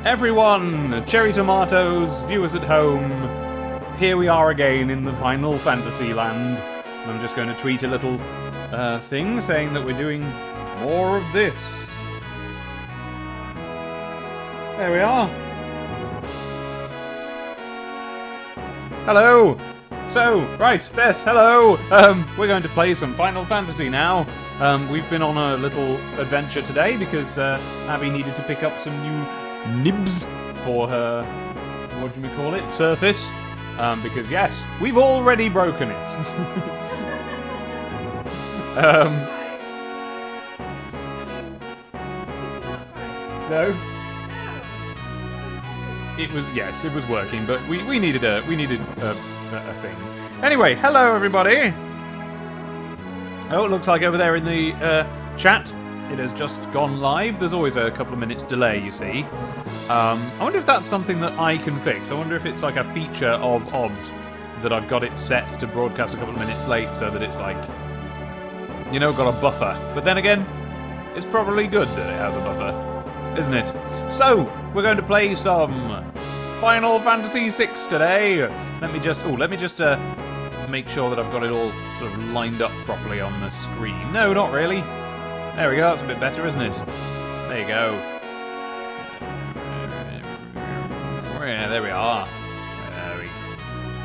Everyone, cherry tomatoes, viewers at home, here we are again in the Final Fantasy land. I'm just going to tweet a little thing saying that we're doing more of this. There we are. Hello. So, right, Des, hello. We're going to play some Final Fantasy now. We've been on a little adventure today because Abby needed to pick up some new nibs for her, what do we call it, surface. Because yes, we've already broken it. No. It was working, but we needed a thing. Anyway, hello everybody. Oh, it looks like over there in the chat, it has just gone live. There's always a couple of minutes delay, you see. I wonder if that's something that I can fix. I wonder if it's like a feature of OBS that I've got it set to broadcast a couple of minutes late so that it's like, you know, got a buffer. But then again, it's probably good that it has a buffer, isn't it? So, we're going to play some Final Fantasy VI today. Let me just make sure that I've got it all sort of lined up properly on the screen. No, not really. There we go, that's a bit better, isn't it? There you go. Yeah, there we are. There we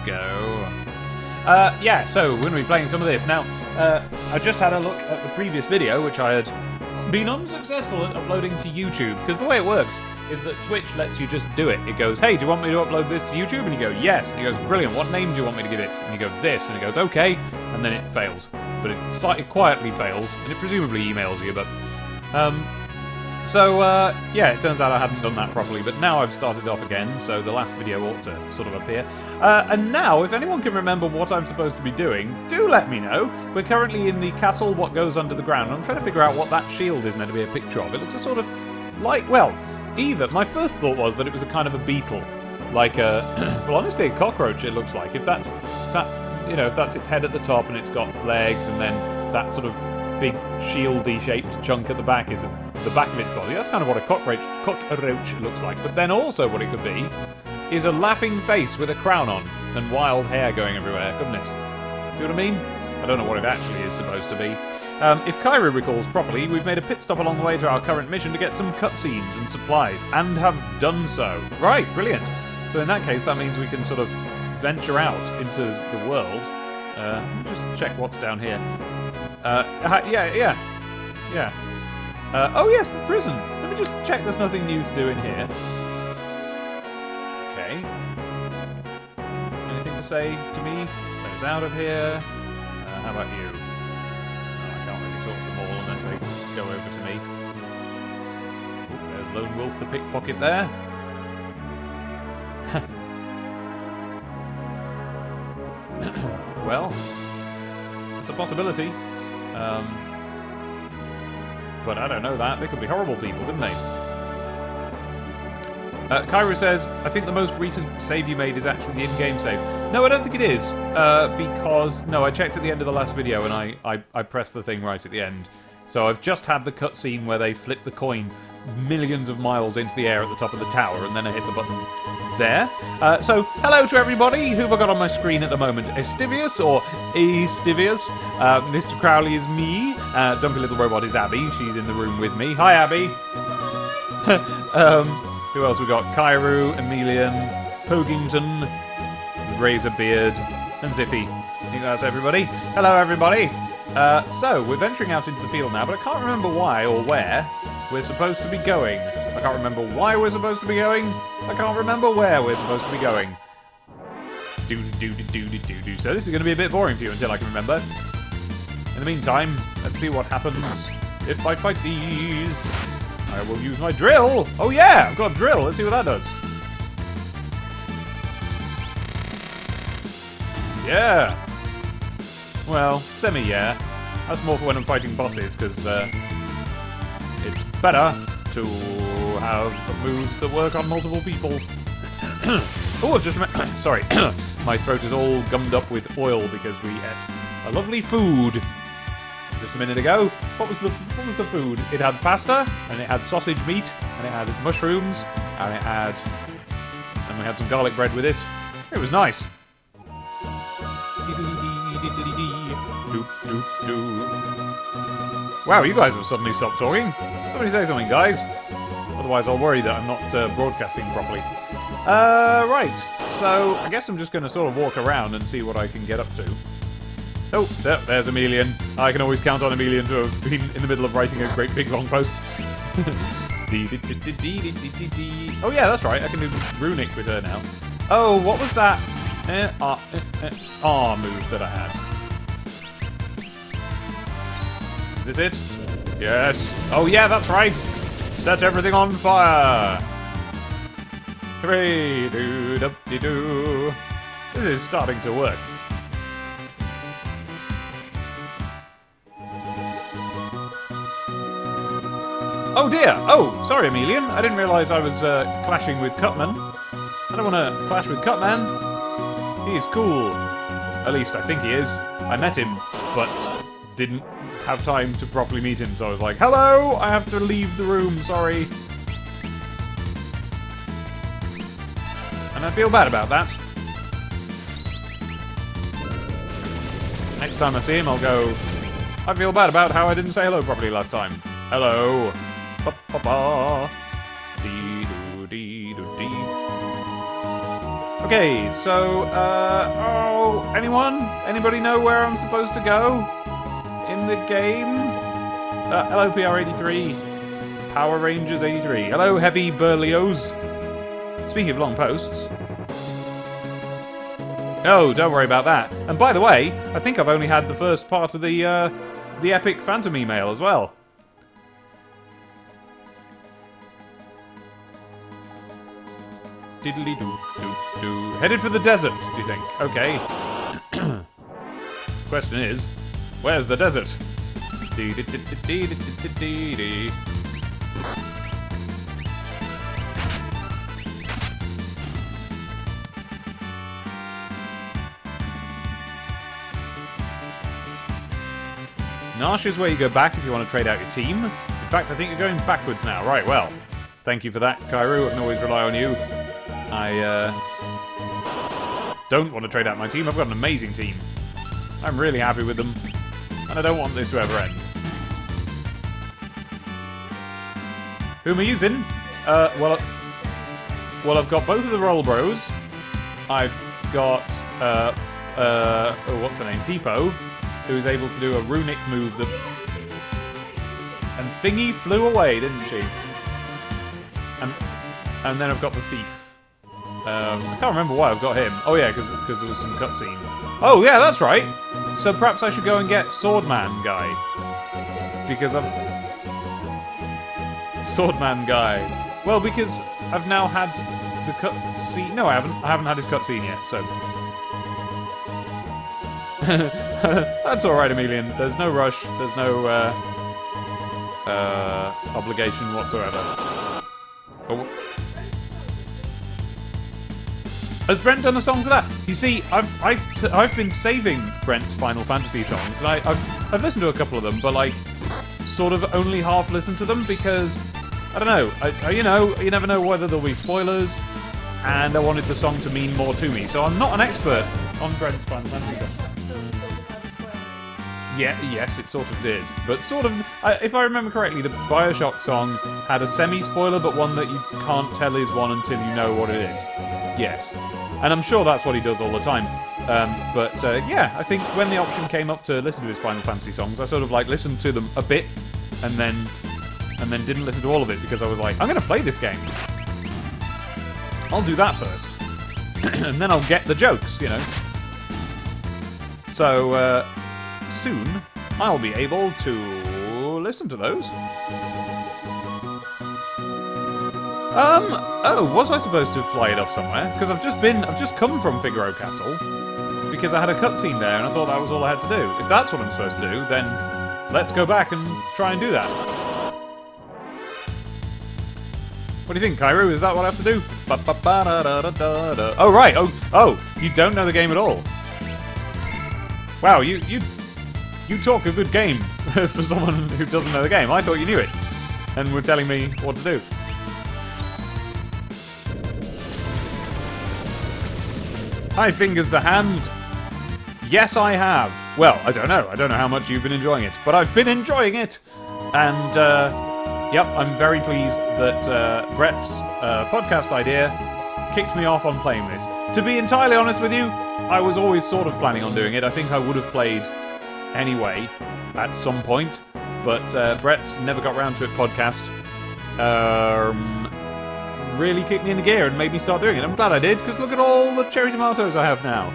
go. Yeah, so we're going to be playing some of this. Now, I just had a look at the previous video, which I had been unsuccessful at uploading to YouTube, because the way it works is that Twitch lets you just do it. It goes, hey, do you want me to upload this to YouTube? And you go, yes. And he goes, brilliant, what name do you want me to give it? And you go, this. And he goes, okay. And then it fails. But it quietly fails, and it presumably emails you, but... yeah, it turns out I hadn't done that properly, but now I've started off again, so the last video ought to sort of appear. And now, if anyone can remember what I'm supposed to be doing, do let me know. We're currently in the castle What Goes Under the Ground. I'm trying to figure out what that shield is meant to be a picture of. It looks a sort of like, well, either. My first thought was that it was a kind of a beetle. Like a, well, honestly, a cockroach it looks like. If that's its head at the top and it's got legs and then that sort of big shieldy shaped chunk at the back is the back of its body. That's kind of what a cockroach looks like. But then also what it could be is a laughing face with a crown on and wild hair going everywhere, couldn't it? See what I mean? I don't know what it actually is supposed to be. If Kyra recalls properly, we've made a pit stop along the way to our current mission to get some cutscenes and supplies, and have done so. Right, brilliant. So in that case, that means we can sort of venture out into the world. Just check what's down here. Yeah. Oh yes, the prison. Let me just check there's nothing new to do in here. Okay. Anything to say to me? There's out of here. How about you? Oh, I can't really talk to them all unless they go over to me. Ooh, there's Lone Wolf the pickpocket there. Well, it's a possibility. But I don't know that. They could be horrible people, couldn't they? Kyra says, I think the most recent save you made is actually the in-game save. No, I don't think it is. Because, no, I checked at the end of the last video and I pressed the thing right at the end. So I've just had the cutscene where they flip the coin millions of miles into the air at the top of the tower, and then I hit the button there. So, hello to everybody. Who have I got on my screen at the moment? Estivius or Astivius? Mr. Crowley is me. Dumpy Little Robot is Abby. She's in the room with me. Hi, Abby. Who else we got? Kairu, Emilian, Pogington, Razorbeard, and Zippy. I think that's everybody. Hello, everybody. So, we're venturing out into the field now, but I can't remember why or where we're supposed to be going. I can't remember why we're supposed to be going. I can't remember where we're supposed to be going. So this is going to be a bit boring for you until I can remember. In the meantime, let's see what happens if I fight these. I will use my drill. Oh yeah, I've got a drill. Let's see what that does. Yeah. Well, semi-yeah. That's more for when I'm fighting bosses, because it's better to have moves that work on multiple people. Oh, I've just sorry. My throat is all gummed up with oil because we ate a lovely food just a minute ago. What was the food? It had pasta, and it had sausage meat, and it had mushrooms, and it had... and we had some garlic bread with it. It was nice. Wow, you guys have suddenly stopped talking. Somebody say something, guys. Otherwise I'll worry that I'm not broadcasting properly. Right. So, I guess I'm just going to sort of walk around and see what I can get up to. Oh, there's Emilian. I can always count on Emilian to have been in the middle of writing a great big long post. Oh yeah, that's right. I can do runic with her now. Oh, what was that R move that I had? Is this it? Yes. Oh yeah, that's right. Set everything on fire. Hooray! Doo-doo-doo. This is starting to work. Oh dear! Oh, sorry, Emilian. I didn't realise I was clashing with Cutman. I don't want to clash with Cutman. He is cool. At least I think he is. I met him, but didn't have time to properly meet him, so I was like, hello! I have to leave the room, sorry. And I feel bad about that. Next time I see him, I'll go, I feel bad about how I didn't say hello properly last time. Hello. Ba-ba-ba. Dee-doo-dee-doo-dee. Okay, so, oh, anyone? Anybody know where I'm supposed to go? In the game? Hello, PR83. Power Rangers 83. Hello, Heavy Berlioz. Speaking of long posts. Oh, don't worry about that. And by the way, I think I've only had the first part of the epic Phantom email as well. Diddly-doo-doo-doo. Headed for the desert, do you think? Okay. Question is, where's the desert? Dee-dee-dee-dee-dee-dee-dee-dee. Nash is where you go back if you want to trade out your team. In fact, I think you're going backwards now. Right, well. Thank you for that, Kairu. I can always rely on you. I don't want to trade out my team. I've got an amazing team. I'm really happy with them. And I don't want this to ever end. Who am I using? Well, I've got both of the Roll Bros. I've got, what's her name? Peepo, who's able to do a runic move that... And Thingy flew away, didn't she? And then I've got the Thief. I can't remember why I've got him. Oh yeah, because there was some cutscene. Oh yeah, that's right! So perhaps I should go and get Swordman Guy. Because I've... Swordman Guy. Well, because I've now had the cutscene... No, I haven't. I haven't had his cutscene yet, so... That's alright, Emilian. There's no rush. There's no, obligation whatsoever. Oh. Has Brent done a song for that? You see, I've been saving Brent's Final Fantasy songs, and I've listened to a couple of them, but like, sort of only half listened to them because I don't know. You know, you never know whether there'll be spoilers, and I wanted the song to mean more to me. So I'm not an expert on Brent's Final Fantasy songs. Yeah, yes, it sort of did. But sort of, if I remember correctly, the Bioshock song had a semi-spoiler, but one that you can't tell is one until you know what it is. Yes. And I'm sure that's what he does all the time. Yeah, I think when the option came up to listen to his Final Fantasy songs, I sort of like listened to them a bit, and then didn't listen to all of it, because I was like, I'm going to play this game. I'll do that first. And then I'll get the jokes, you know. So, soon, I'll be able to listen to those. Oh, was I supposed to fly it off somewhere? Because I've just come from Figaro Castle, because I had a cutscene there, and I thought that was all I had to do. If that's what I'm supposed to do, then let's go back and try and do that. What do you think, Kairu? Is that what I have to do? Oh, right. Oh, you don't know the game at all. Wow, you talk a good game for someone who doesn't know the game. I thought you knew it, and were telling me what to do. Hi, Fingers the Hand. Yes, I have. Well, I don't know. I don't know how much you've been enjoying it, but I've been enjoying it. And, yep, I'm very pleased that Brett's podcast idea kicked me off on playing this. To be entirely honest with you, I was always sort of planning on doing it. I think I would have played anyway at some point, but Brett's Never Got Round to It podcast really kicked me into gear and made me start doing it. I'm glad I did, because look at all the cherry tomatoes I have now.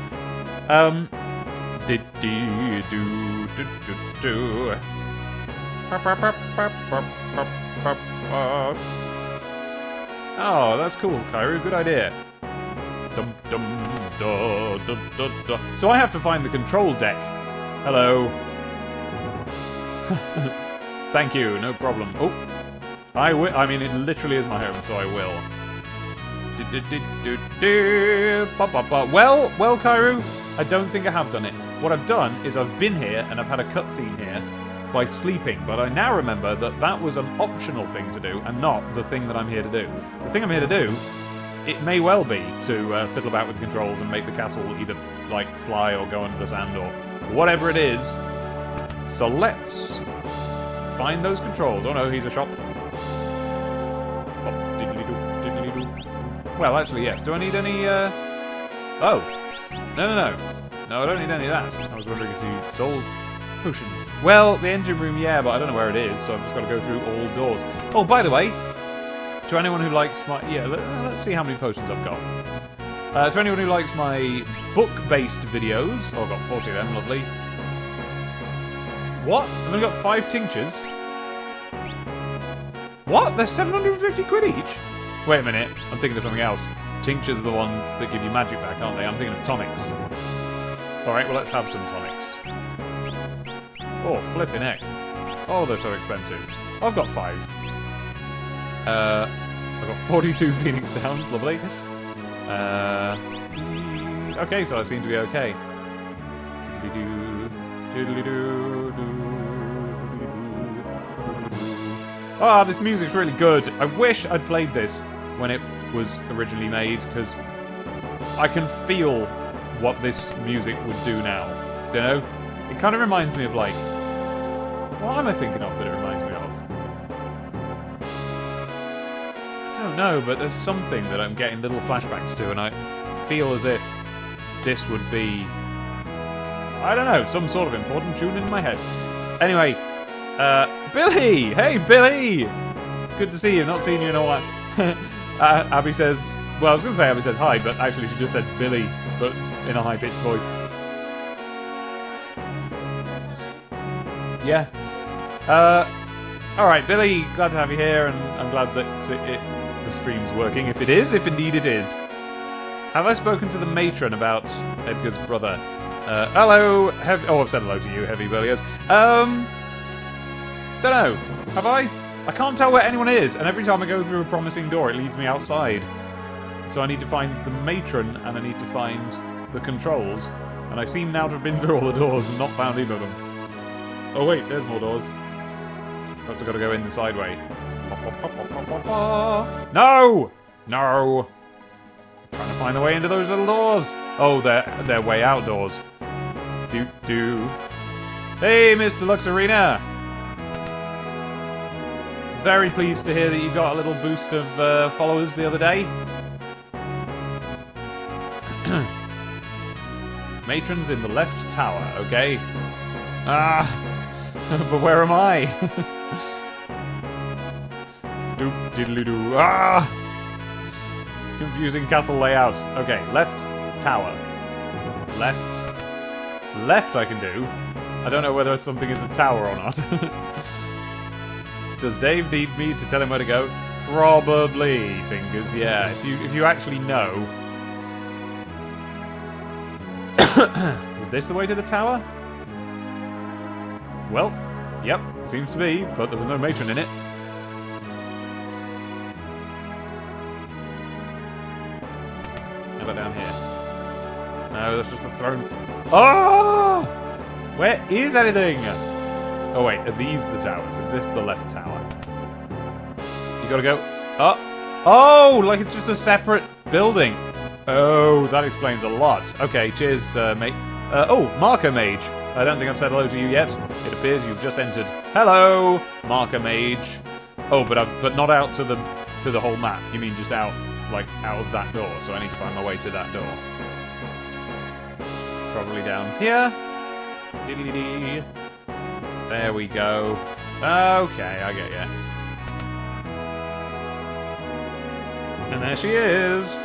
Oh, that's cool, Kairu. Good idea. So I have to find the control deck. Hello. Thank you, no problem. Oh, I will. I mean, it literally is my home, so I will. Well, Kairu, I don't think I have done it. What I've done is I've been here and I've had a cutscene here by sleeping, but I now remember that that was an optional thing to do and not the thing that I'm here to do. The thing I'm here to do, it may well be to fiddle about with the controls and make the castle either like fly or go under the sand or whatever it is. So let's find those controls. Oh no, he's a shop. Well, actually, yes. Do I need any, Oh. No, I don't need any of that. I was wondering if you sold potions. Well, the engine room, yeah, but I don't know where it is, so I've just got to go through all doors. Oh, by the way, to anyone who likes my... Yeah, let's see how many potions I've got. To anyone who likes my book-based videos... Oh, I've got 40 of them, lovely. What? I've only got 5 tinctures? What? They're 750 quid each? Wait a minute, I'm thinking of something else. Tinctures are the ones that give you magic back, aren't they? I'm thinking of tonics. Alright, well, let's have some tonics. Oh, flipping heck. Oh, they're so expensive. Oh, I've got 5. I've got 42 Phoenix Downs, lovely. Okay, so I seem to be okay. Ah, this music's really good. I wish I'd played this when it was originally made, because I can feel what this music would do now. You know? It kind of reminds me of, like... What am I thinking of that it reminds me of? I don't know, but there's something that I'm getting little flashbacks to, and I feel as if this would be... I don't know, some sort of important tune in my head. Anyway, Billy! Hey, Billy! Good to see you, not seen you in a while. Abby says... Well, I was going to say Abby says hi, but actually she just said Billy, but in a high-pitched voice. Yeah. Alright, Billy, glad to have you here, and I'm glad that the stream's working, if indeed it is. Have I spoken to the matron about Edgar's brother? Hello, I've said hello to you, Heavy Burlios. Don't know, have I? I can't tell where anyone is, and every time I go through a promising door, it leads me outside. So I need to find the matron, and I need to find the controls, and I seem now to have been through all the doors and not found either of them. Oh wait, there's more doors. Perhaps I've got to go in the side way. No! No! I'm trying to find a way into those little doors. Oh, they're way outdoors. Do. Hey, Mr. Luxarina! Very pleased to hear that you got a little boost of followers the other day. Matron's in the left tower, okay? Ah! But where am I? Doop diddly doo. Ah! Confusing castle layout. Okay, left tower. Left I can do. I don't know whether something is a tower or not. Does Dave need me to tell him where to go? Probably, Fingers, yeah. If you actually know. Is this the way to the tower? Well, yep, seems to be, but there was no matron in it. How about down here? No, that's just a throne. Oh! Where is anything? Oh wait, are these the towers? Is this the left tower? You gotta go up. Oh, like it's just a separate building. Oh, that explains a lot. Okay, cheers, mate. Oh, Marker Mage. I don't think I've said hello to you yet. It appears you've just entered. Hello, Marker Mage. Oh, but not out to the whole map. You mean just out, like, out of that door? So I need to find my way to that door. Probably down here. Diddly-dee. There we go. Okay, I get ya. And there she is.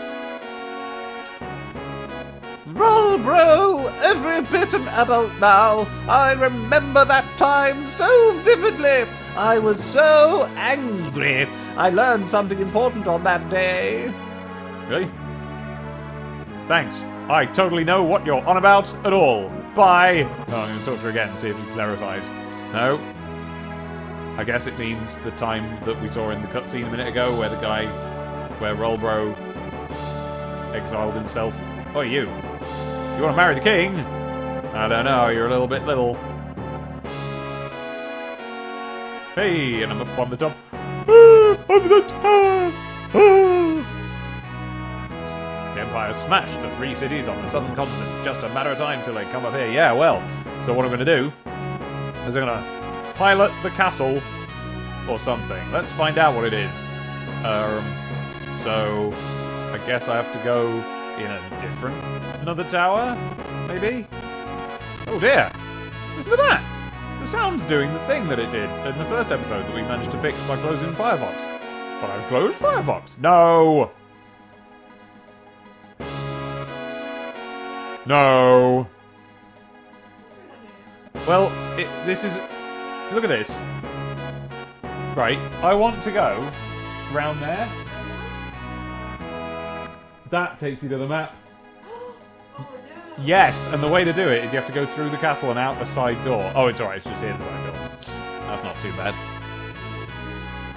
Roll, bro! Every bit an adult now. I remember that time so vividly. I was so angry. I learned something important on that day. Really? Thanks. I totally know what you're on about at all. Bye! Oh, I'm going to talk to her again and see if he clarifies. No. I guess it means the time that we saw in the cutscene a minute ago where Rolbro exiled himself. Oh, you. You want to marry the king? I don't know, you're a little bit little. Hey, and I'm up on the top. Over the tower! The Empire smashed the 3 cities on the southern continent. Just a matter of time till they come up here. Yeah, well, so what I'm going to do is I'm going to pilot the castle or something. Let's find out what it is. So I guess I have to go in another tower, maybe? Oh dear! Listen to that! The sound's doing the thing that it did in the first episode that we managed to fix by closing Firefox. But I've closed Firefox! No! No! Well, this is... Look at this. Right, I want to go round there. That takes you to the map. Yes, and the way to do it is you have to go through the castle and out the side door. Oh, it's alright, it's just here, the side door. That's not too bad.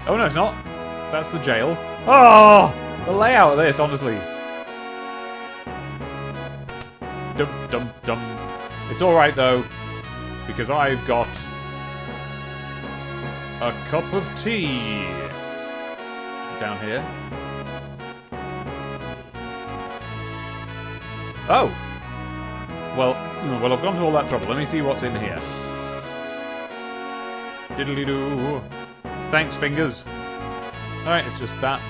Oh, no, it's not. That's the jail. Oh! The layout of this, honestly. Dum, dum, dum. It's alright, though, because I've got a cup of tea. Is it down here? Oh! Well, I've gone to all that trouble. Let me see what's in here. Diddly-doo. Thanks, fingers. Alright, it's just that.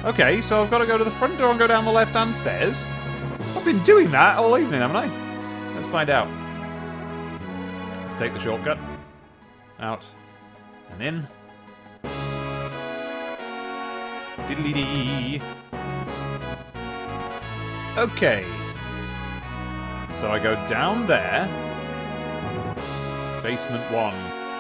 Okay, so I've got to go to the front door and go down the left-hand stairs. I've been doing that all evening, haven't I? Let's find out. Let's take the shortcut. Out. And in. Diddly-dee. Okay. So I go down there. Basement 1.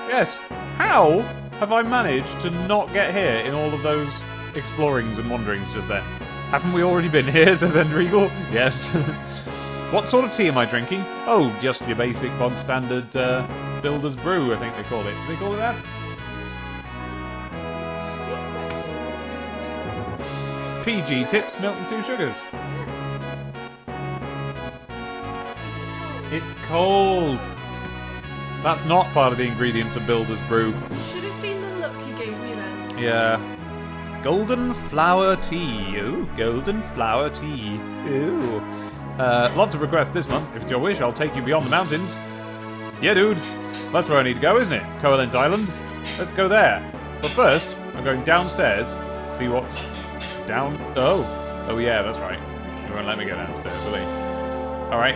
Yes. How have I managed to not get here in all of those explorings and wanderings just then? Haven't we already been here, says Endreagle? Yes. What sort of tea am I drinking? Oh, just your basic bog standard builder's brew, I think they call it. Do they call it that? PG tips, milk and 2 sugars. It's cold. That's not part of the ingredients of Builder's Brew. You should have seen the look he gave me then. Yeah. Golden flower tea. Ooh, golden flower tea. Ooh. Lots of requests this month. If it's your wish, I'll take you beyond the mountains. Yeah, dude. That's where I need to go, isn't it? Coalent Island. Let's go there. But first, I'm going downstairs. See what's down... Oh, yeah, that's right. They won't let me go downstairs, will they? Alright.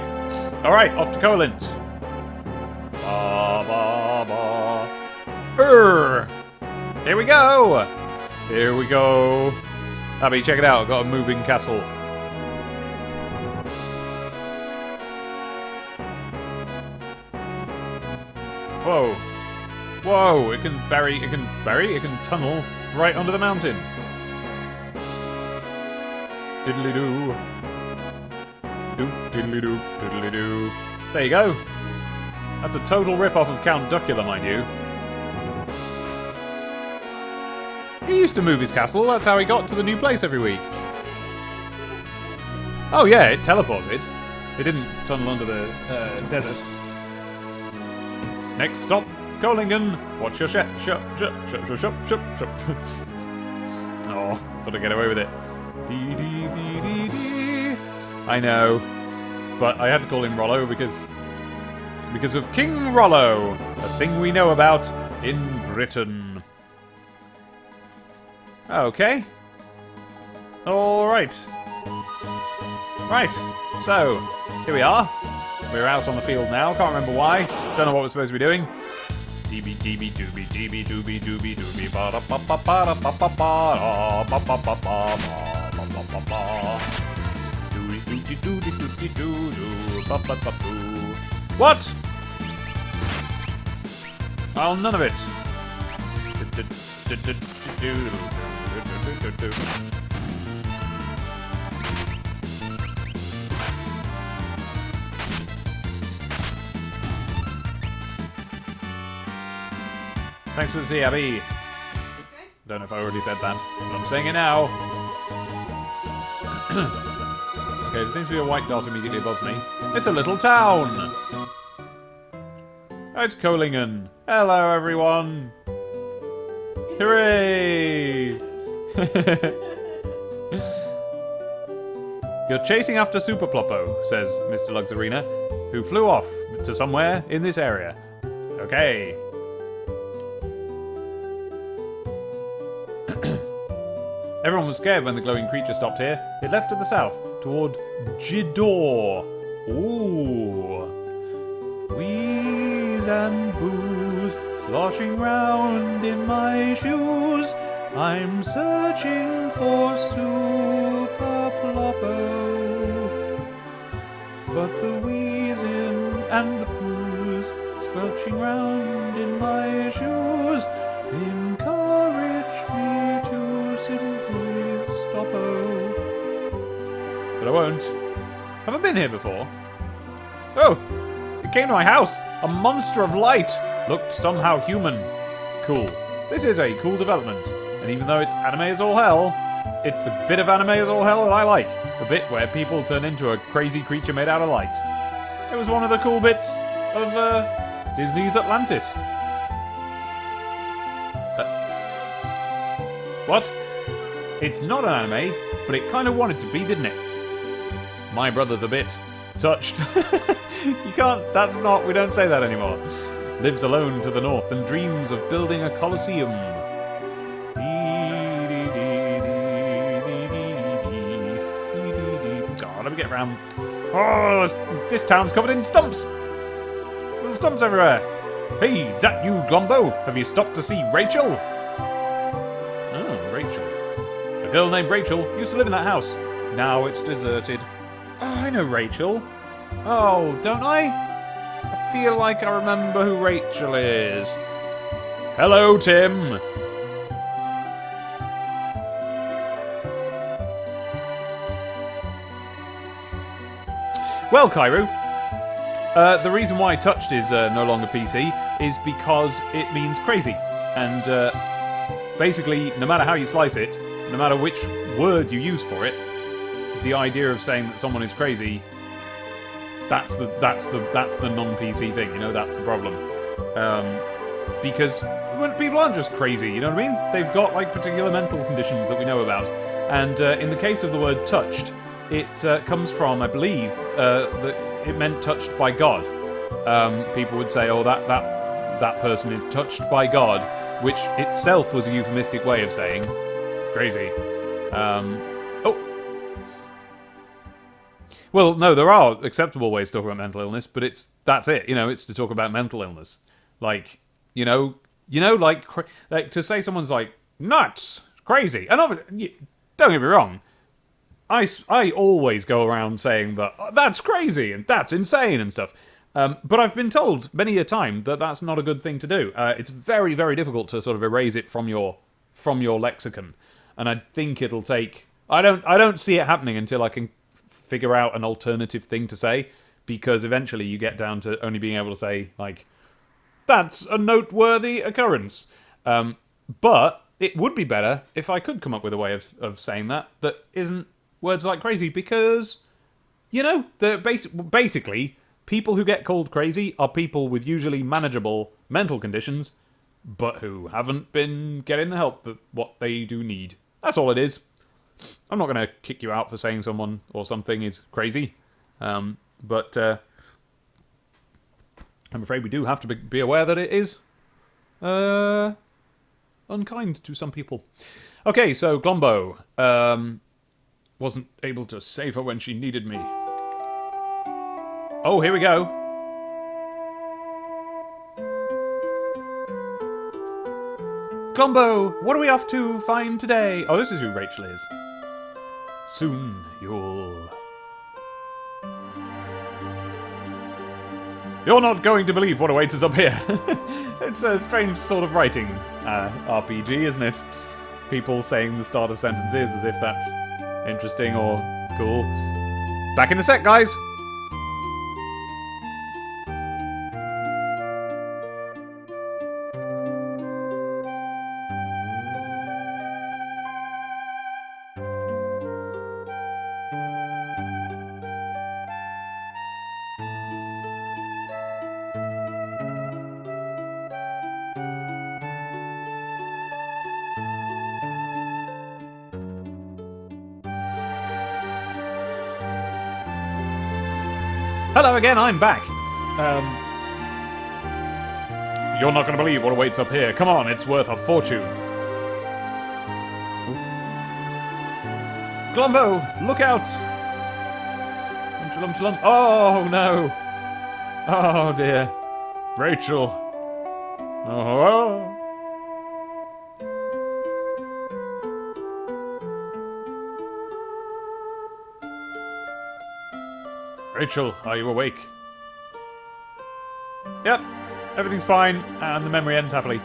Alright, off to Coalent. Ba, ba, ba. Here we go! Here we go. Abby, check it out. I've got a moving castle. Whoa. Whoa, it can tunnel right under the mountain. Diddly-doo. Doop, diddly-doo, diddly-doo. There you go. That's a total rip-off of Count Duckula, mind you. He used to move his castle, that's how he got to the new place every week. Oh yeah, it teleported. It didn't tunnel under the desert. Next stop, Kolingen. Watch your shut. Oh, thought I'd get away with it. Dee dee dee dee dee. I know. But I had to call him Rollo because of King Rollo, a thing we know about in Britain. Okay. Alright. Right, so, here we are. We're out on the field now, can't remember why. Don't know what we're supposed to be doing. Deeby deeby dooby deeby dooby dooby dooby ba da ba ba ba da ba ba ba da ba ba ba ba ba ba ba ba. Dooby dooby dooby dooby doo doo ba ba ba boo. What? Oh, none of it. Thanks for the tea, Abby. Okay. Don't know if I already said that, but I'm saying it now. Okay, there seems to be a white dot immediately above me. It's a little town! Oh, it's Kolingen. Hello, everyone! Hooray! You're chasing after Super Ploppo, says Mr. Luxarina, who flew off to somewhere in this area. Okay. Everyone was scared when the glowing creature stopped here. It left to the south, toward Jidor. Ooh. Wheeze and booze, sloshing round in my shoes. I'm searching for Super Ploppo. But the wheezing and the booze, squelching round in my shoes, encourage me to simply stoppo. But I won't. Have I been here before? Oh! It came to my house! A monster of light! Looked somehow human. Cool. This is a cool development. And even though it's anime as all hell, it's the bit of anime as all hell that I like. The bit where people turn into a crazy creature made out of light. It was one of the cool bits of Disney's Atlantis. What? It's not an anime, but it kind of wanted to be, didn't it? My brother's a bit touched. You can't, that's not, we don't say that anymore. Lives alone to the north and dreams of building a coliseum. God, let me get around. Oh, this town's covered in stumps. There's stumps everywhere. Hey, is that you, Glombo? Have you stopped to see Rachel? Oh, Rachel. A girl named Rachel used to live in that house. Now it's deserted. Oh, I know Rachel. Oh, don't I? I feel like I remember who Rachel is. Hello, Tim. Well, Kairu, the reason why touched is no longer PC is because it means crazy. And basically, no matter how you slice it, no matter which word you use for it, the idea of saying that someone is crazy, that's the non-PC thing, you know, that's the problem. Because when people aren't just crazy, you know what I mean? They've got, like, particular mental conditions that we know about. And in the case of the word touched, it comes from, I believe, that it meant touched by God. People would say, oh, that person is touched by God, which itself was a euphemistic way of saying crazy. Well, no, there are acceptable ways to talk about mental illness, but that's it. You know, it's to talk about mental illness. Like, you know, like to say someone's like nuts, crazy, and don't get me wrong. I always go around saying that that's crazy and that's insane and stuff. But I've been told many a time that that's not a good thing to do. It's very, very difficult to sort of erase it from your lexicon, and I think it'll take. I don't see it happening until I can figure out an alternative thing to say, because eventually you get down to only being able to say like, that's a noteworthy occurrence. But it would be better if I could come up with a way of saying that isn't words like crazy, because, you know, basically, people who get called crazy are people with usually manageable mental conditions, but who haven't been getting the help that what they do need. That's all it is. I'm not going to kick you out for saying someone or something is crazy. But I'm afraid we do have to be aware that it is unkind to some people. Okay, so Glombo wasn't able to save her when she needed me. Oh, here we go. Glombo, what are we off to find today? Oh, this is who Rachel is. Soon you'll... You're not going to believe what awaits us up here. It's a strange sort of writing RPG, isn't it? People saying the start of sentences as if that's interesting or cool. Back in a sec, guys. Hello again, I'm back. You're not going to believe what awaits up here. Come on, it's worth a fortune. Glombo, look out! Oh no! Oh dear. Rachel. Oh. Rachel, are you awake? Yep, everything's fine, and the memory ends happily.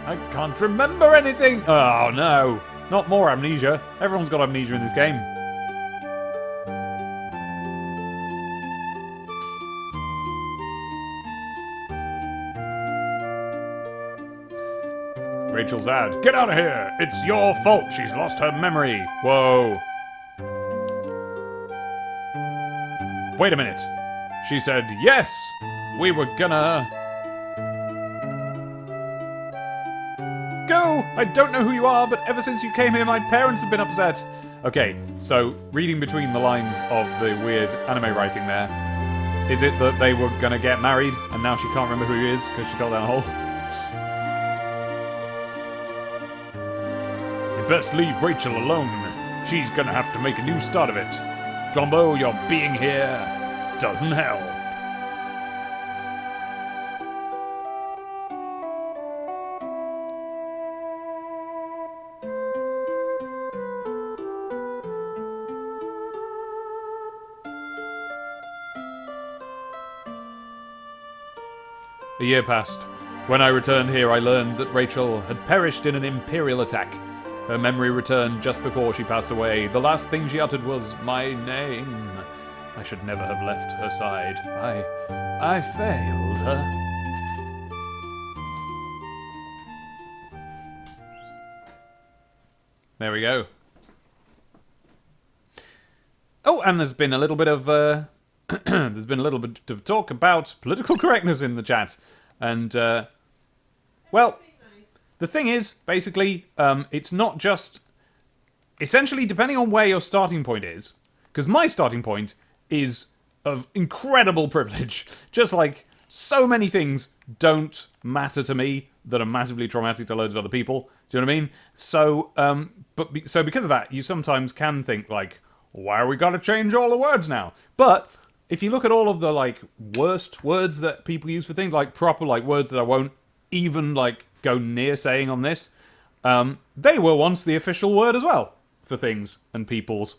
I can't remember anything! Oh no, not more amnesia. Everyone's got amnesia in this game. Rachel's ad. Get out of here! It's your fault she's lost her memory! Whoa. Wait a minute. She said, yes, we were gonna... Go! I don't know who you are, but ever since you came here, my parents have been upset. Okay, so, reading between the lines of the weird anime writing there, is it that they were gonna get married, and now she can't remember who he is, because she fell down a hole? You best leave Rachel alone. She's gonna have to make a new start of it. Glombo, your being here doesn't help. A year passed. When I returned here, I learned that Rachel had perished in an Imperial attack. Her memory returned just before she passed away. The last thing she uttered was my name. I should never have left her side. I failed her. There we go. Oh, and there's been a little bit of there's been a little bit of talk about political correctness in the chat, and well. The thing is, basically, it's not just... Essentially, depending on where your starting point is, because my starting point is of incredible privilege. Just like so many things don't matter to me that are massively traumatic to loads of other people. Do you know what I mean? So, so because of that, you sometimes can think, like, why are we gotta change all the words now? But if you look at all of the, like, worst words that people use for things, like proper, like, words that I won't even, like, go near saying on this, they were once the official word as well for things and peoples,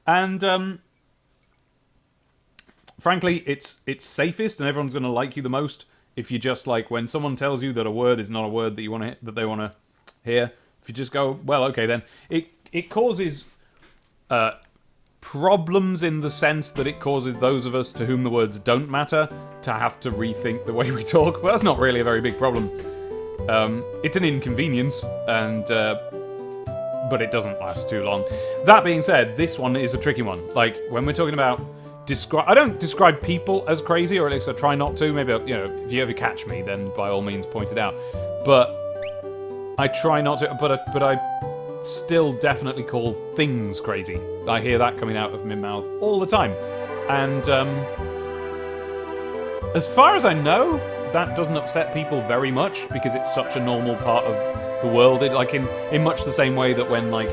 and frankly, it's safest and everyone's going to like you the most if you just, like, when someone tells you that a word is not a word that you want to that they want to hear, if you just go, well, okay then. It causes problems in the sense that it causes those of us to whom the words don't matter to have to rethink the way we talk, but that's not really a very big problem. It's an inconvenience, and but it doesn't last too long. That being said, this one is a tricky one. Like, when we're talking about I don't describe people as crazy, or at least I try not to. Maybe, you know, if you ever catch me, then by all means point it out. But I try not to. But I still definitely call things crazy. I hear that coming out of my mouth all the time. And as far as I know, that doesn't upset people very much because it's such a normal part of the world. It, like in much the same way that when like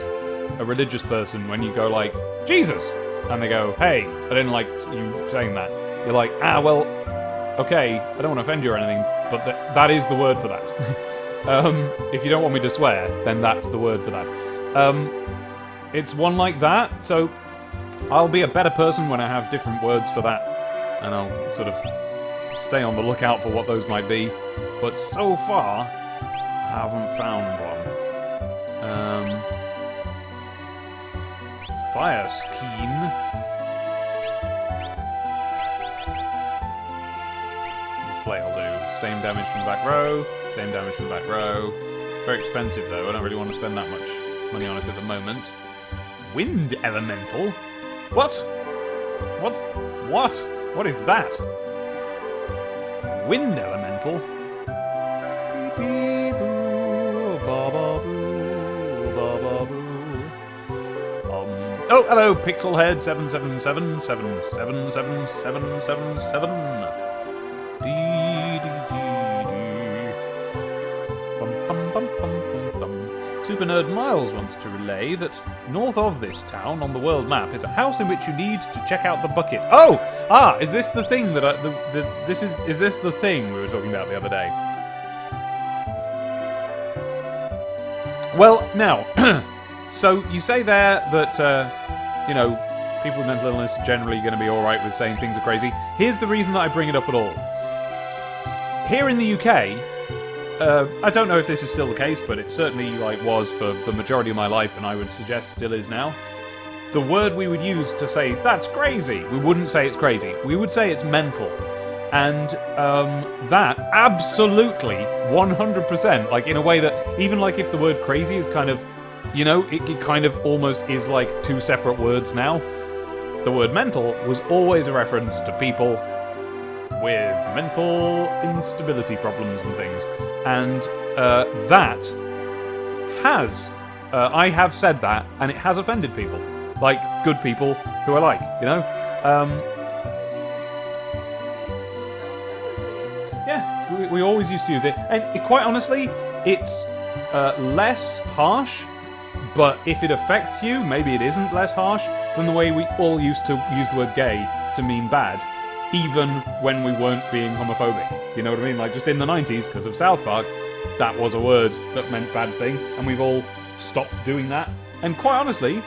a religious person, when you go like Jesus, and they go hey, I didn't like you saying that. You're like well, okay, I don't want to offend you or anything, but that is the word for that. If you don't want me to swear, then that's the word for that. It's one like that, so I'll be a better person when I have different words for that, and I'll sort of stay on the lookout for what those might be. But so far, I haven't found one. Fire Skeen. The flail do. Same damage from the back row. Same damage from the back row. Very expensive though. I don't really want to spend that much money on it at the moment. Wind Elemental? What? What? What is that? Wind Elemental? Beep, beep, boo, ba, ba, boo, ba, ba, boo. Oh, hello, Pixelhead 77777777777. Super Nerd Miles wants to relay that north of this town on the world map is a house in which you need to check out the bucket. Oh! Is this the thing that is this the thing we were talking about the other day? Well, now, so you say there that, people with mental illness are generally going to be alright with saying things are crazy. Here's the reason that I bring it up at all. Here in the UK, I don't know if this is still the case, but it certainly was for the majority of my life, and I would suggest still is now. The word we would use to say, that's crazy, we wouldn't say it's crazy. We would say it's mental. And that, absolutely, 100%, in a way that, even if the word crazy is kind of, it kind of almost is like two separate words now. The word mental was always a reference to people with mental instability problems and things. And that has, I have said that, and it has offended people. Good people who I like, Yeah, we always used to use it. And quite honestly, it's less harsh, but if it affects you, maybe it isn't less harsh than the way we all used to use the word gay to mean bad. Even when we weren't being homophobic. You know what I mean? Just in the 90s, because of South Park, that was a word that meant bad thing, and we've all stopped doing that. And quite honestly,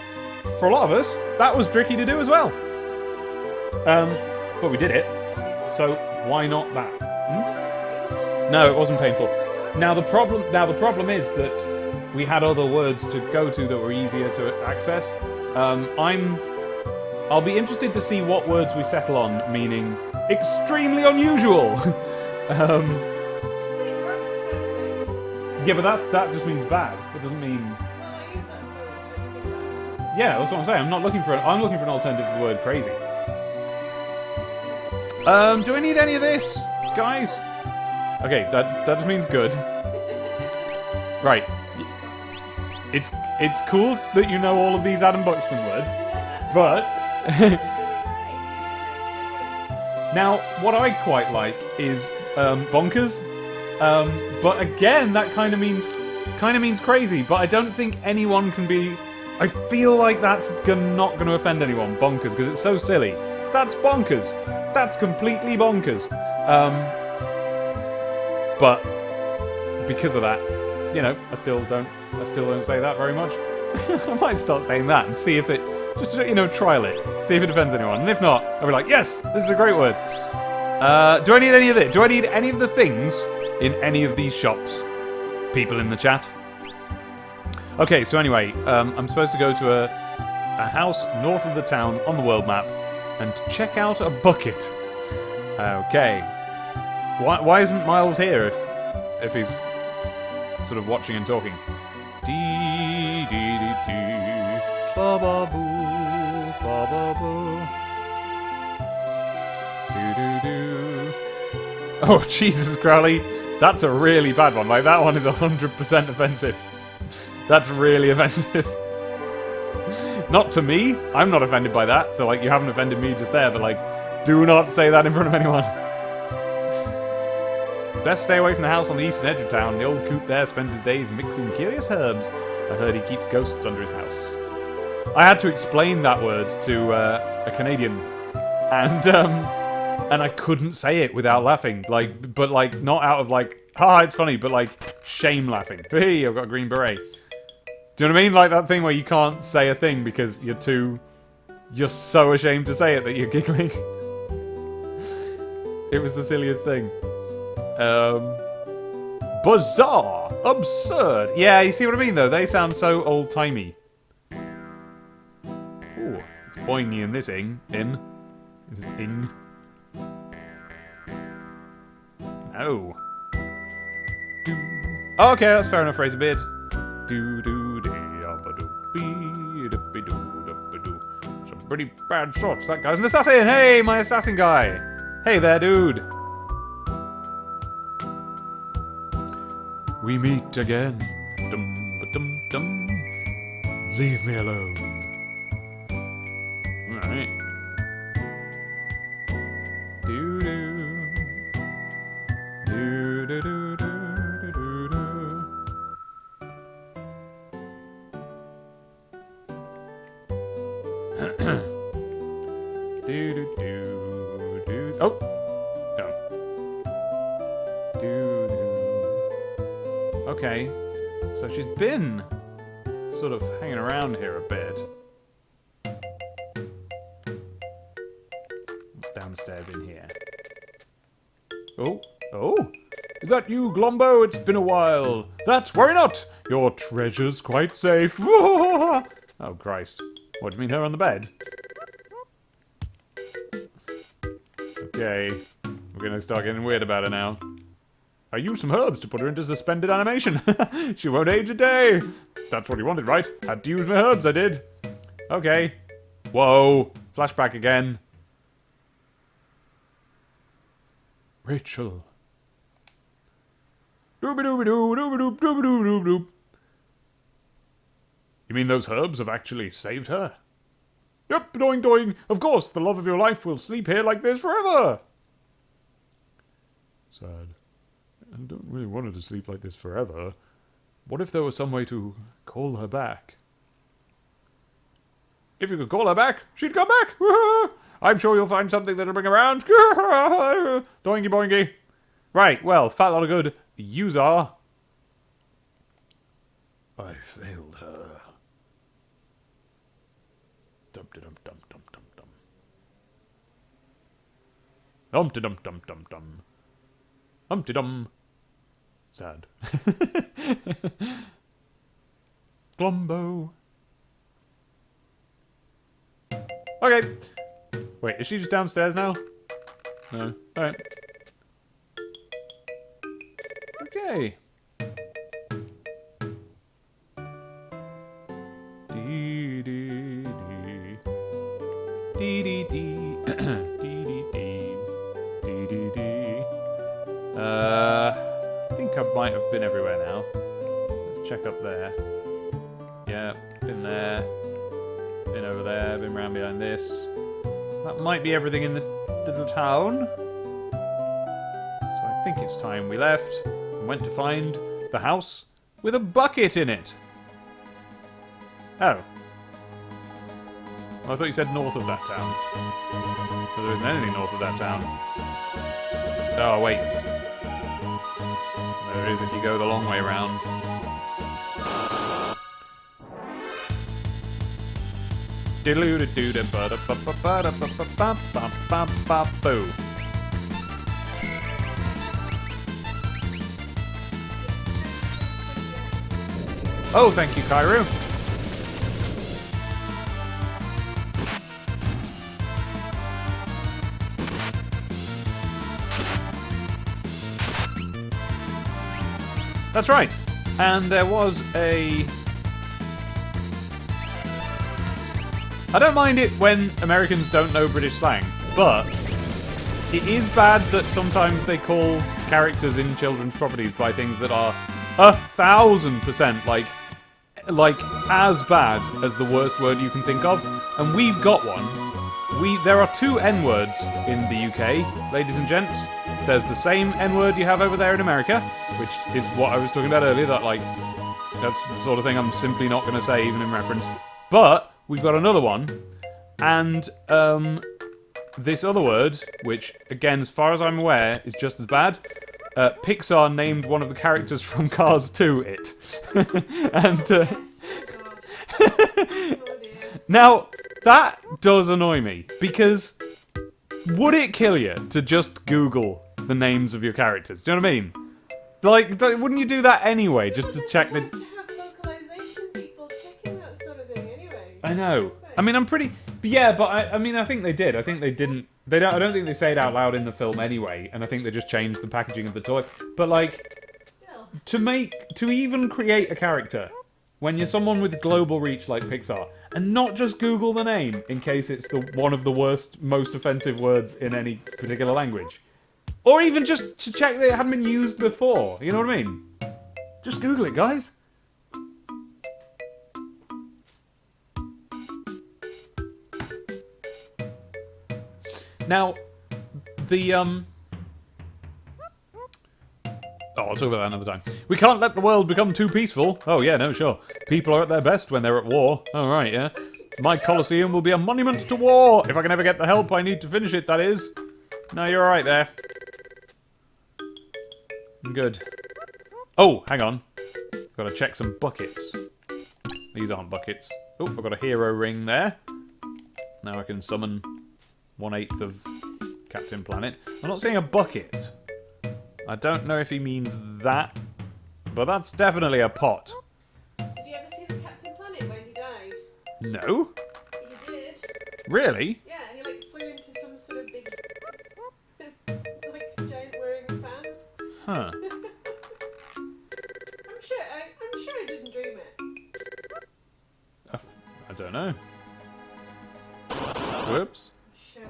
for a lot of us, that was tricky to do as well. But we did it, so why not that? No, it wasn't painful. Now the problem is that we had other words to go to that were easier to access. I'll be interested to see what words we settle on, meaning extremely unusual. Yeah, but that just means bad. It doesn't mean. Yeah, that's what I'm saying. I'm looking for an alternative to the word crazy. Do I need any of this, guys? Okay, that just means good. Right. It's cool that you know all of these Adam Buxton words, but. Now, what I quite like is bonkers, but again, that kind of means crazy. But I don't think anyone can be. I feel like that's not going to offend anyone. Bonkers, because it's so silly. That's bonkers. That's completely bonkers. But because of that, I still don't say that very much. I might start saying that and see if it. Just, trial it. See if it offends anyone. And if not, I'll be like, yes, this is a great word. Do I need any of this? Do I need any of the things in any of these shops? People in the chat. Okay, so anyway, I'm supposed to go to a house north of the town on the world map and check out a bucket. Okay. Why isn't Miles here if he's sort of watching and talking? Dee dee dee dee. Ba ba boo. Ba ba boo. Do do do. Oh Jesus, Crowley, that's a really bad one. That one is 100% offensive. That's really offensive. Not to me. I'm not offended by that. So, like, you haven't offended me just there, but, like, do not say that in front of anyone. Best stay away from the house on the eastern edge of town. The old coot there spends his days mixing curious herbs. I heard he keeps ghosts under his house. I had to explain that word to a Canadian, and I couldn't say it without laughing. Like, but like not out of like, ha, it's funny, but like shame laughing. Hey, I've got a green beret. Do you know what I mean? Like that thing where you can't say a thing because you're so ashamed to say it that you're giggling. It was the silliest thing. Bizarre, absurd. Yeah, you see what I mean though? They sound so old-timey. Ooh, it's boingy in this in. This is ing. No. Oh, okay, that's fair enough, Razor Beard. Some pretty bad shots. That guy's an assassin. Hey, my assassin guy. Hey there, dude. We meet again. Dum dum dum. Leave me alone. Alright. Do do. Do do do do do do. Do do do do. Oh. Okay, so she's been sort of hanging around here a bit. What's downstairs in here? Oh, is that you, Glombo? It's been a while. Worry not, your treasure's quite safe. Oh, Christ. What, do you mean her on the bed? Okay, we're gonna start getting weird about it now. I used some herbs to put her into suspended animation. She won't age a day. That's what you wanted, right? Had to use my herbs, I did. Okay. Whoa. Flashback again. Rachel. Dooby-dooby-doo, dooby-doop, dooby-doo-doop-doop. You mean those herbs have actually saved her? Yep, doing, doing. Of course, the love of your life will sleep here like this forever. Sad. I don't really want her to sleep like this forever. What if there was some way to call her back? If you could call her back, she'd come back! I'm sure you'll find something that'll bring her around. Doingy boingy. Right, well, fat lot of good. Yous are. I failed her. Dum-de-dum-dum-dum-dum-dum. Dum-de-dum-dum-dum-dum. Humpty-dum. Sad. Glombo. Okay. Wait, is she just downstairs now? No. Alright. Okay. Dee dee dee. Dee dee dee. Dee dee dee. Dee dee dee. I think I might have been everywhere now. Let's check up there. Yeah, been there. Been over there, been round behind this. That might be everything in the little town. So I think it's time we left and went to find the house with a bucket in it. Oh. Well, I thought you said north of that town. So there isn't anything north of that town. Oh, wait. There is if you go the long way around. Oh, thank you, Kairu. That's right. And there was a... I don't mind it when Americans don't know British slang, but it is bad that sometimes they call characters in children's properties by things that are 1,000% like like as bad as the worst word you can think of, and we've got one. There are 2 N-words in the UK, ladies and gents. There's the same N-word you have over there in America, which is what I was talking about earlier, that like, that's the sort of thing I'm simply not going to say even in reference. But we've got another one, and this other word, which again, as far as I'm aware, is just as bad. Pixar named one of the characters from Cars 2 it. And now, that does annoy me, because would it kill you to just Google the names of your characters? Do you know what I mean? Like, wouldn't you do that anyway, just to check the... Have localization people checking that sort of thing anyway. I know. I mean, I'm pretty... Yeah, but I mean, I think they did. I think they didn't... I don't think they say it out loud in the film anyway, and I think they just changed the packaging of the toy. But, like, to even create a character, when you're someone with global reach like Pixar, and not just Google the name in case it's one of the worst, most offensive words in any particular language. Or even just to check that it hadn't been used before. You know what I mean? Just Google it, guys. Now, the, Oh, I'll talk about that another time. We can't let the world become too peaceful. Oh, yeah, no, sure. People are at their best when they're at war. Oh, right, yeah. My Colosseum will be a monument to war. If I can ever get the help I need to finish it, that is. No, you're alright there. I'm good. Oh, hang on. Gotta check some buckets. These aren't buckets. Oh, I've got a hero ring there. Now I can summon 1/8 of Captain Planet. I'm not saying a bucket. I don't know if he means that, but that's definitely a pot. Did you ever see the Captain Planet where he died? No? He did. Really? Yeah, he like flew into some sort of big, like giant wearing fan. Huh. I'm sure I didn't dream it. I don't know. Whoops. Sure.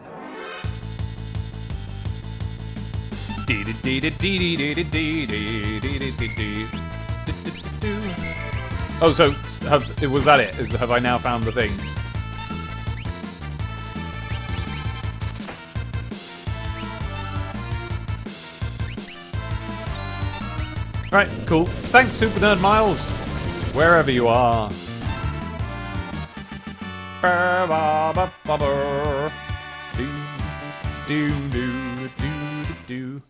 Oh, so was that it? Have I now found the thing? Right, cool. Thanks, Super Nerd Miles. Wherever you are. Do.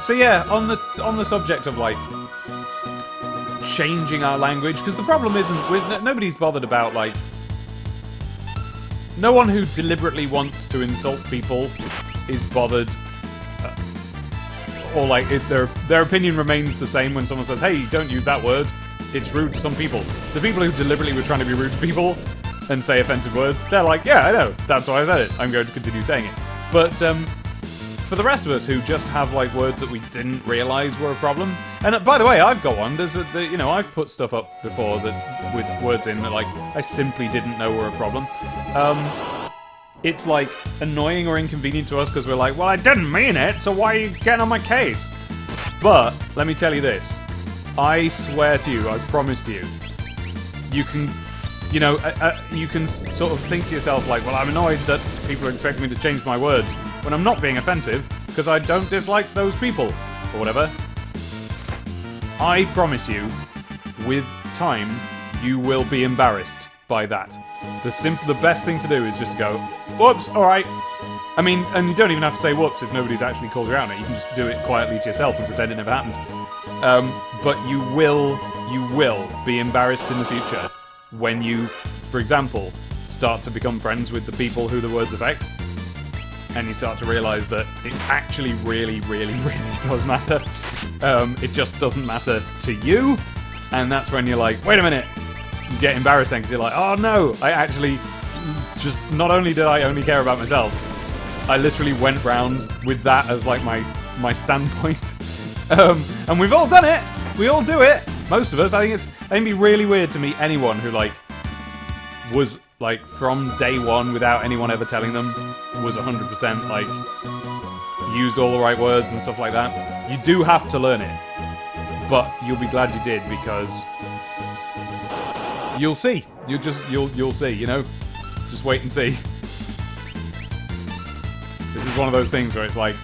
So yeah, on the subject of like changing our language, because the problem isn't with nobody's bothered about like no one who deliberately wants to insult people is bothered, or like if their opinion remains the same when someone says, "Hey, don't use that word. It's rude to some people." The people who deliberately were trying to be rude to people and say offensive words, they're like, "Yeah, I know. That's why I said it. I'm going to continue saying it." But for the rest of us who just have like words that we didn't realise were a problem, and by the way, I've got one. I've put stuff up before that's with words in that like I simply didn't know were a problem. It's like annoying or inconvenient to us because we're like, well, I didn't mean it, so why are you getting on my case? But let me tell you this: I swear to you, I promise to you, you can. You can sort of think to yourself like, well, I'm annoyed that people are expecting me to change my words when I'm not being offensive because I don't dislike those people or whatever. I promise you, with time, you will be embarrassed by that. The best thing to do is just go, whoops, alright. I mean, and you don't even have to say whoops if nobody's actually called you out on it. You can just do it quietly to yourself and pretend it never happened. But you will be embarrassed in the future when you, for example, start to become friends with the people who the words affect, and you start to realise that it actually really, really, really does matter. It just doesn't matter to you, and that's when you're like, wait a minute, you get embarrassed then because you're like, oh no, I actually just, not only did I only care about myself, I literally went round with that as like my standpoint. And we've all done it, we all do it. Most of us. I think it'd be really weird to meet anyone who like was like, from day one, without anyone ever telling them, was 100%, like, used all the right words and stuff like that. You do have to learn it. But you'll be glad you did, because you'll see. You'll see, you know? Just wait and see. This is one of those things where it's like,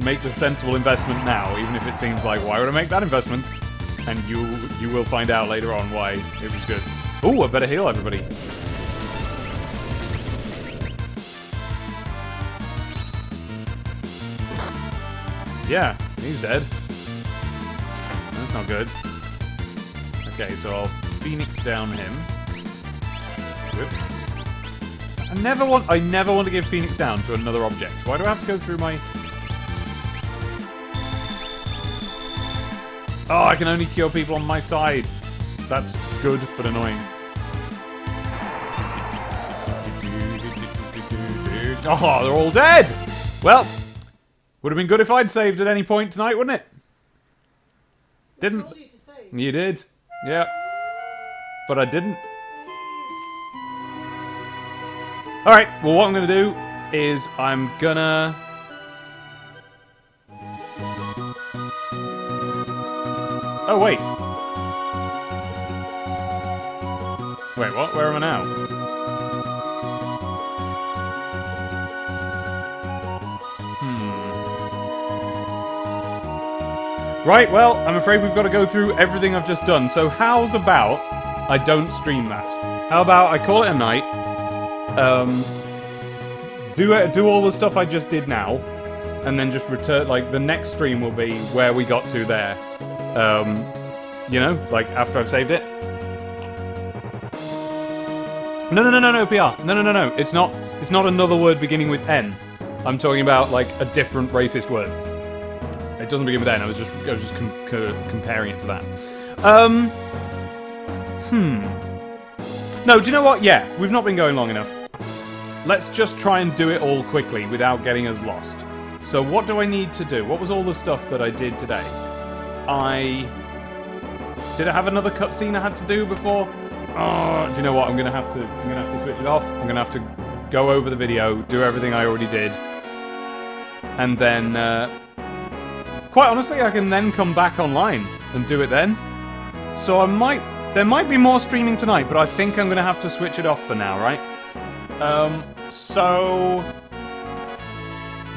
make the sensible investment now, even if it seems like, why would I make that investment? And you will find out later on why it was good. Ooh, I better heal everybody. Yeah, he's dead. That's not good. Okay, so I'll Phoenix down him. Whoops. I never want to give Phoenix down to another object. Why do I have to go through my... Oh, I can only cure people on my side. That's good, but annoying. Oh, they're all dead! Well, would have been good if I'd saved at any point tonight, wouldn't it? Didn't. I told you to save. You did. Yeah. But I didn't. Alright, well what I'm going to do is I'm gonna... Oh, wait. Wait, what? Where am I now? Right, well, I'm afraid we've got to go through everything I've just done. So how's about I don't stream that? How about I call it a night, do all the stuff I just did now, and then just return, like, the next stream will be where we got to there. You know, like, after I've saved it. No, PR. No. It's not another word beginning with N. I'm talking about, like, a different racist word. It doesn't begin with N, I was just comparing it to that. No, do you know what? Yeah, we've not been going long enough. Let's just try and do it all quickly without getting us lost. So what do I need to do? What was all the stuff that I did today? Did I have another cutscene I had to do before? Oh, do you know what? I'm gonna have to switch it off. I'm gonna have to go over the video, do everything I already did, and then quite honestly, I can then come back online and do it then. So there might be more streaming tonight, but I think I'm gonna have to switch it off for now, right? So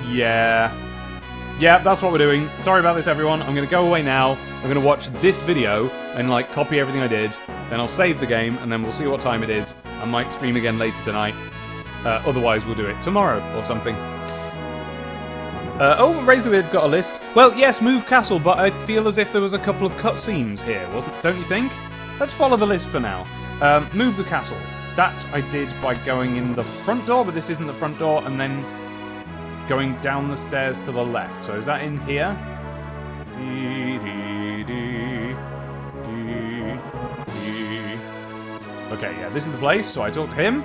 yeah, that's what we're doing. Sorry about this, everyone. I'm gonna go away now. I'm gonna watch this video and like copy everything I did. Then I'll save the game, and then we'll see what time it is. I might stream again later tonight. Otherwise, we'll do it tomorrow or something. Oh, Razorbeard's got a list. Well, yes, move castle, but I feel as if there was a couple of cutscenes here, don't you think? Let's follow the list for now. Move the castle. That I did by going in the front door, but this isn't the front door, and then going down the stairs to the left. So is that in here? Okay, yeah, this is the place, so I talked to him.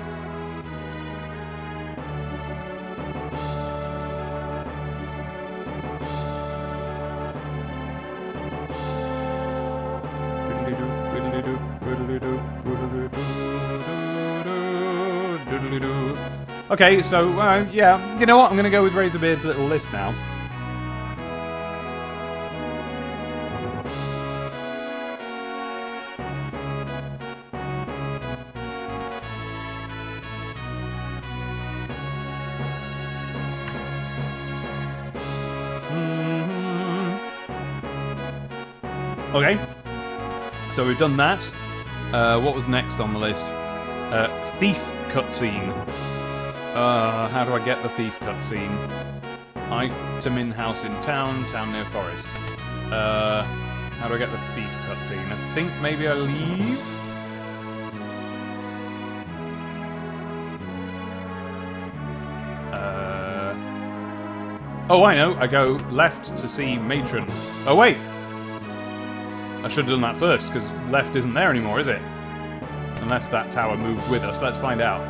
Okay, so, yeah, you know what? I'm going to go with Razorbeard's little list now. Okay, so we've done that. What was next on the list? Thief cutscene. How do I get the thief cutscene? Item in house in town, town near forest. How do I get the thief cutscene? I think maybe I leave? Oh, I know. I go left to see Matron. Oh, wait! I should have done that first, because left isn't there anymore, is it? Unless that tower moved with us. Let's find out.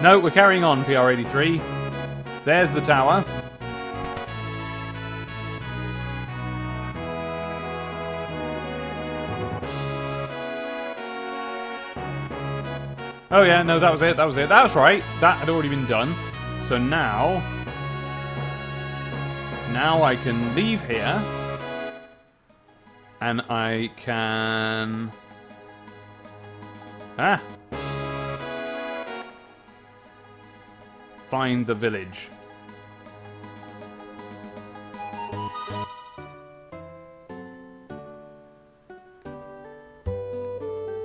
No, we're carrying on, PR83. There's the tower. Oh yeah, no, that was it, that was it. That's right, that had already been done. So now I can leave here. And I can... find the village.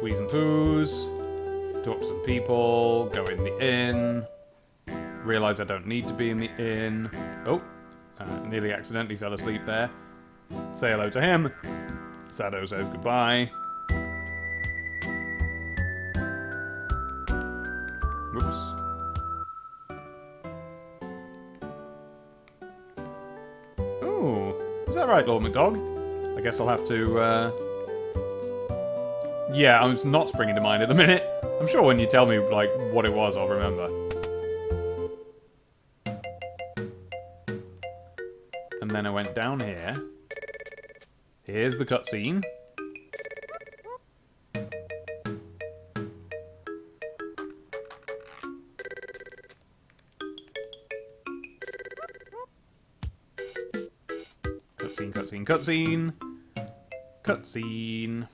Wheeze and poos. Talk to some people. Go in the inn. Realise I don't need to be in the inn. Oh, nearly accidentally fell asleep there. Say hello to him. Sado says goodbye. Whoops. Oh, is that right, Lord McDog? I guess I'll have to, yeah, it's not springing to mind at the minute. I'm sure when you tell me, like, what it was, I'll remember. And then I went down here. Here's the cutscene. Cutscene, cutscene, cutscene. Cutscene.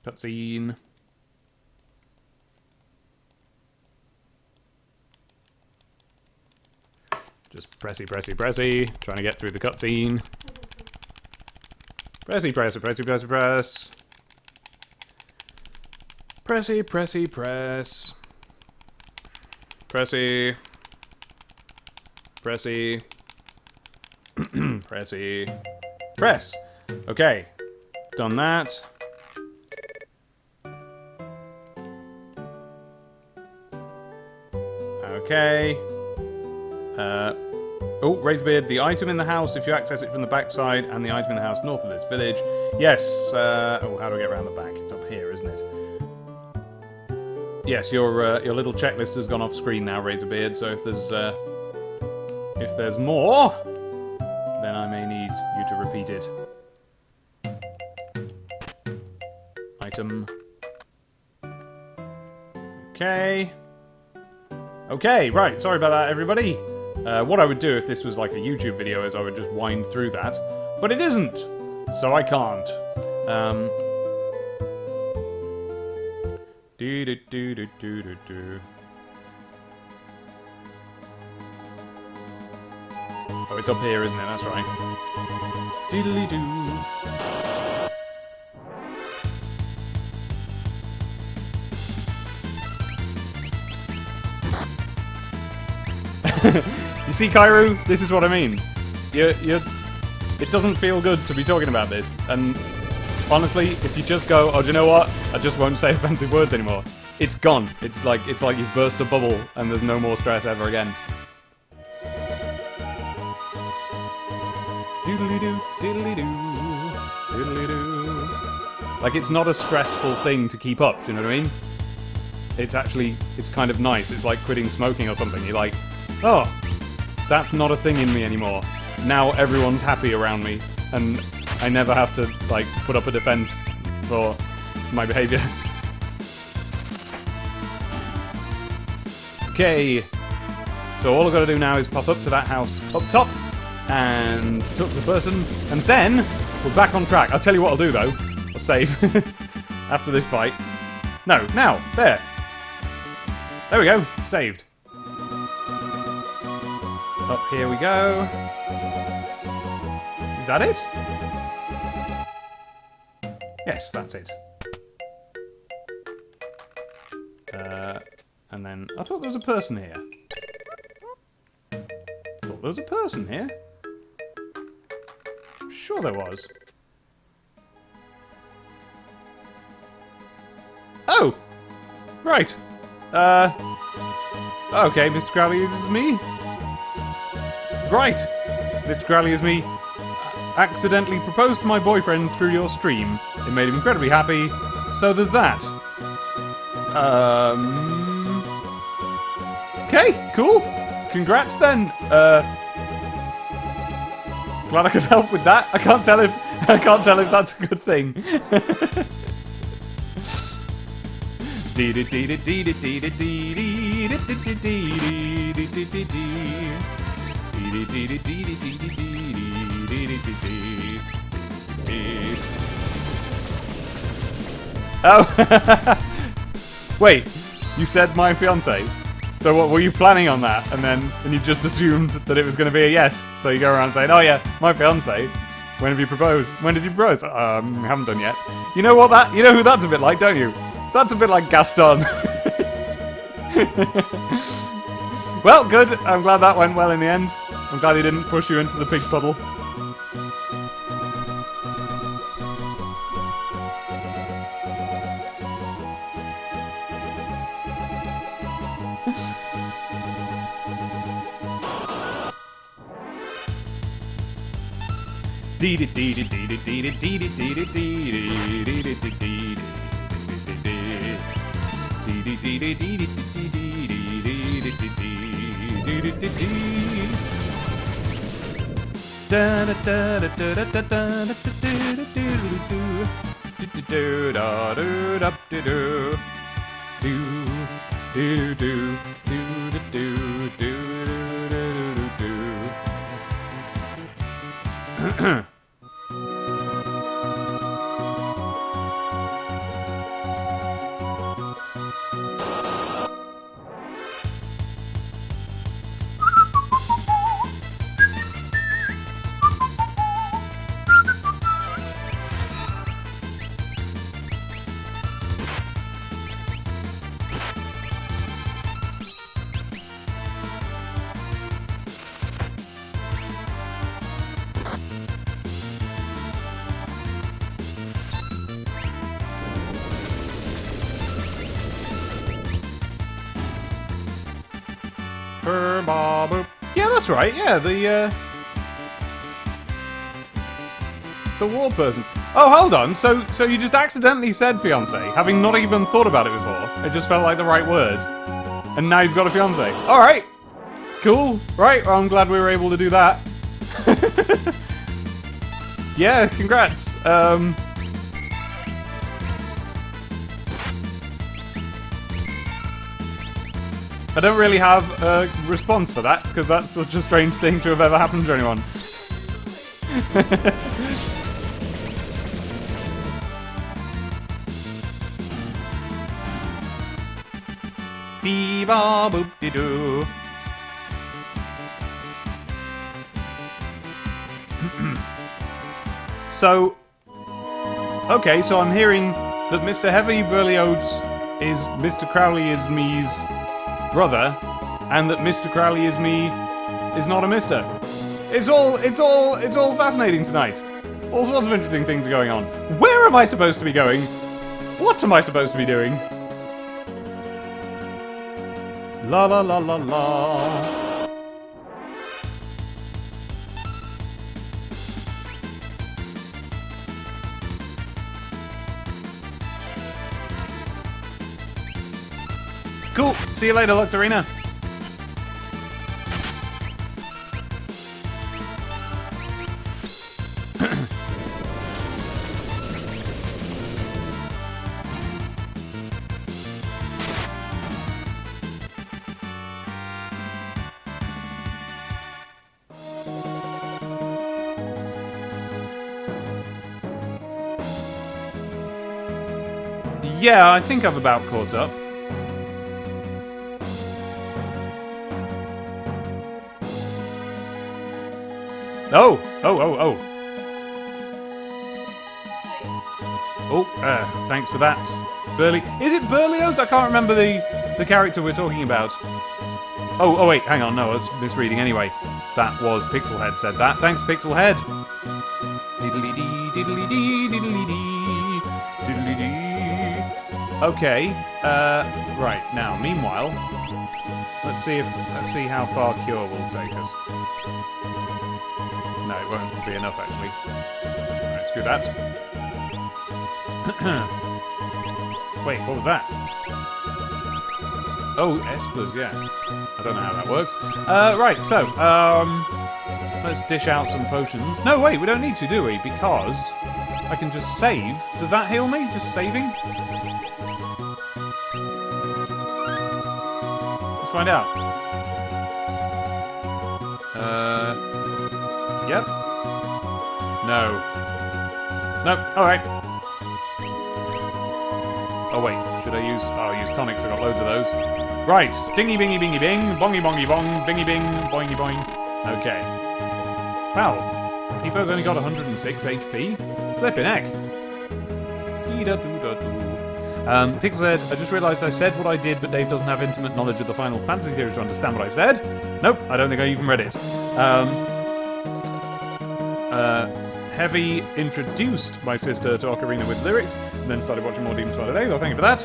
Cutscene. Just pressy, pressy, pressy. Trying to get through the cutscene. Pressy, pressy, pressy, pressy, press. Pressy, pressy, press. Pressy. Pressy. Pressy. Press! Okay. Done that. Okay. Oh, Razorbeard, the item in the house, if you access it from the backside, and the item in the house north of this village. Yes, oh, how do I get around the back? It's up here, isn't it? Yes, your little checklist has gone off screen now, Razorbeard, so if there's more, then I may need you to repeat it. Item. Okay. Okay, right, sorry about that, everybody. What I would do if this was like a YouTube video is I would just wind through that. But it isn't, so I can't. Do-do-do-do-do-do-do. Oh, it's up here, isn't it? That's right. Diddly-doo. You see, Kairu, this is what I mean. It doesn't feel good to be talking about this, and honestly, if you just go, oh, do you know what? I just won't say offensive words anymore. It's gone. It's like you've burst a bubble, and there's no more stress ever again. Doodly-doo, diddly-doo, diddly-doo. Like, it's not a stressful thing to keep up, do you know what I mean? It's kind of nice. It's like quitting smoking or something. You're like, oh, that's not a thing in me anymore. Now everyone's happy around me, and I never have to, like, put up a defense for my behavior. Okay. So all I've got to do now is pop up to that house up top, and talk to the person, and then we're back on track. I'll tell you what I'll do, though. I'll save after this fight. No, now, there. There we go, saved. Up here we go. Is that it? Yes, that's it. And then, I thought there was a person here. Thought there was a person here. Sure there was. Oh! Right. Okay, Mr. Crowley, this is me. Right. Mr. Crowley is me. accidentally proposed to my boyfriend through your stream. It made him incredibly happy, so there's that. Okay, cool. Congrats then. Glad I could help with that. I can't tell if that's a good thing. Oh, wait, you said my fiance. So what, were you planning on that? And you just assumed that it was going to be a yes. So you go around saying, oh yeah, my fiance. When have you proposed? When did you propose? Haven't done yet. You know what you know who that's a bit like, don't you? That's a bit like Gaston. Well, good. I'm glad that went well in the end. I'm glad he didn't push you into the pig puddle. Yeah, that's right. Yeah, the war person. Oh, hold on. So you just accidentally said fiance, having not even thought about it before. It just felt like the right word, and now you've got a fiance. All right, cool. Right, well, I'm glad we were able to do that. Yeah, congrats. I don't really have a response for that, because that's such a strange thing to have ever happened to anyone. Bee-ba-boop-de-doo. So, okay, so I'm hearing that Mr. Heavy Berlioz is Mr. Crowley is me's brother, and that Mr. Crowley is me is not a mister. It's all fascinating tonight. All sorts of interesting things are going on. Where am I supposed to be going? What am I supposed to be doing? La la la la la. Cool. See you later, Luxarina. Yeah, I think I've about caught up. Oh! Oh, thanks for that. Is it Berlioz? I can't remember the character we're talking about. Oh, wait, hang on, no, I was misreading anyway. That was Pixelhead said that. Thanks, Pixelhead. Diddly-dee, diddly-dee, diddly-dee, diddly-dee. Okay, right, now, meanwhile, Let's see how far cure will take us. No, it won't be enough actually. Alright, screw that. Wait, what was that? Oh, espers, yeah. I don't know how that works. Right, so, let's dish out some potions. No, wait, we don't need to, do we? Because I can just save. Does that heal me? Just saving? Let's find out. Yep. No. Nope, alright. Oh wait, should I use... Oh, I'll use tonics, I've got loads of those. Right, dingy bingy bingy bing, bongy bongy bong, bingy bing, boingy boing. Okay. Wow, Evo's only got 106 HP. Flippin' heck. Pixel said, I just realised I said what I did, but Dave doesn't have intimate knowledge of the Final Fantasy series to understand what I said. Nope, I don't think I even read it. Heavy introduced my sister to Ocarina with lyrics, and then started watching more Demon Slayer today. Well, thank you for that.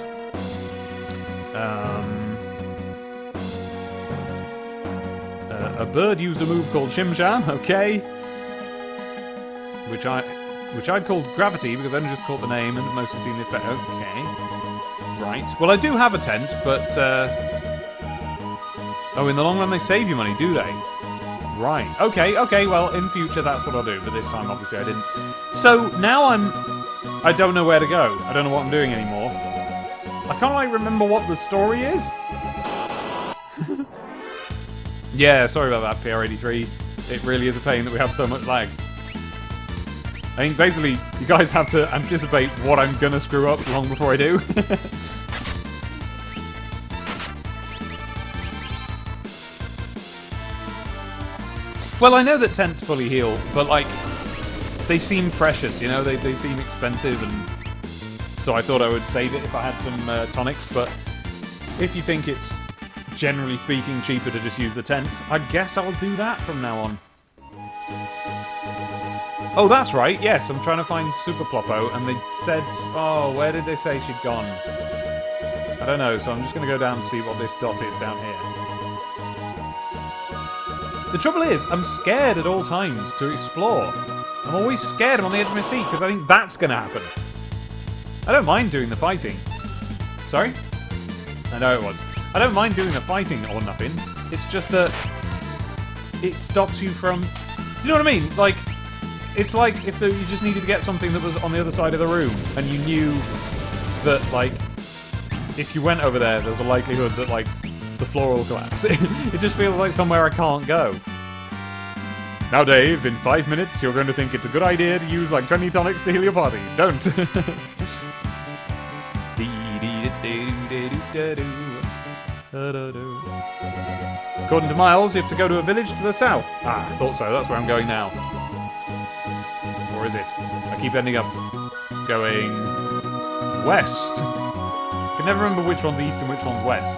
A bird used a move called Shimsham, okay. Which I'd called Gravity because I only just caught the name and mostly seen the effect. Okay. Right. Well, I do have a tent, but... Oh, in the long run they save you money, do they? Right. Okay, well, in future that's what I'll do, but this time obviously I didn't. So, now I don't know where to go. I don't know what I'm doing anymore. I can't like remember what the story is. Yeah, sorry about that, PR83. It really is a pain that we have so much lag. I think basically you guys have to anticipate what I'm gonna screw up long before I do. Well, I know that tents fully heal, but like, they seem precious, you know? They seem expensive, and so I thought I would save it if I had some tonics, but if you think it's, generally speaking, cheaper to just use the tent, I guess I'll do that from now on. Oh, that's right, yes, I'm trying to find Super Ploppo, and they said... Oh, where did they say she'd gone? I don't know, so I'm just going to go down and see what this dot is down here. The trouble is, I'm scared at all times to explore. I'm always scared I'm on the edge of my seat, because I think that's going to happen. I don't mind doing the fighting. Sorry? I know it was. I don't mind doing the fighting or nothing. It's just that it stops you from... Do you know what I mean? Like, it's like if you just needed to get something that was on the other side of the room, and you knew that, like, if you went over there, there's a likelihood that, like, the floor will collapse. It just feels like somewhere I can't go. Now, Dave, in 5 minutes, you're going to think it's a good idea to use, like, 20 tonics to heal your body. Don't. According to Miles, you have to go to a village to the south. Ah, I thought so. That's where I'm going now. Or is it? I keep ending up going west. I can never remember which one's east and which one's west.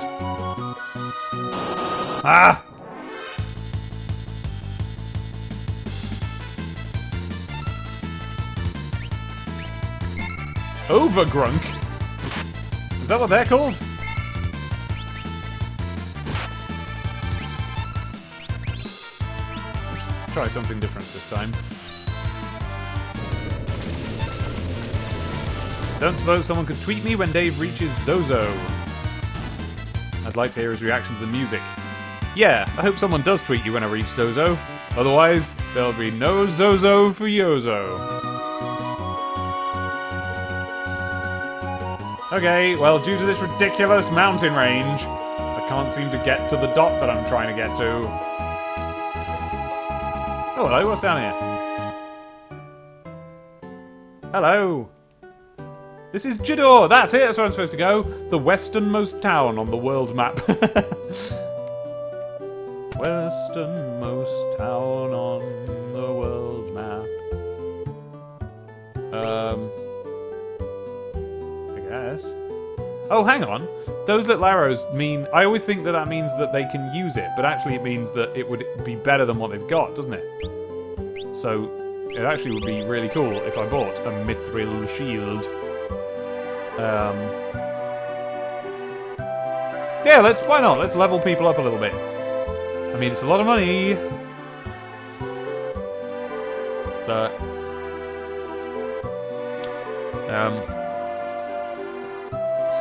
Ah! Overgrunk? Is that what they're called? Let's try something different this time. Don't suppose someone could tweet me when Dave reaches Zozo. I'd like to hear his reaction to the music. Yeah, I hope someone does tweet you when I reach Zozo. Otherwise, there'll be no Zozo for Yozo. Okay, well, due to this ridiculous mountain range, I can't seem to get to the dot that I'm trying to get to. Oh, hello, what's down here? Hello. This is Jador, that's it, that's where I'm supposed to go. The westernmost town on the world map. Westernmost town on the world map. I guess. Oh, hang on. Those little arrows mean... I always think that that means that they can use it, but actually it means that it would be better than what they've got, doesn't it? So, it actually would be really cool if I bought a mithril shield. Yeah, why not? Let's level people up a little bit. I mean, it's a lot of money. But...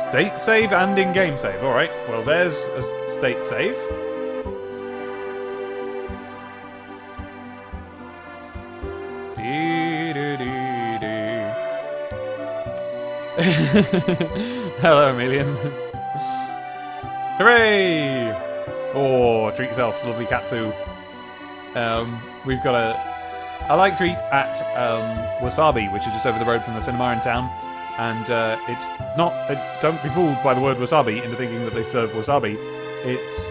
state save and in-game save. Alright, well there's a state save. Hello, Emilian. Hooray! Oh, treat yourself, lovely katsu. We've got I like to eat at Wasabi, which is just over the road from the cinema in town. And it's not... don't be fooled by the word wasabi into thinking that they serve wasabi. It's...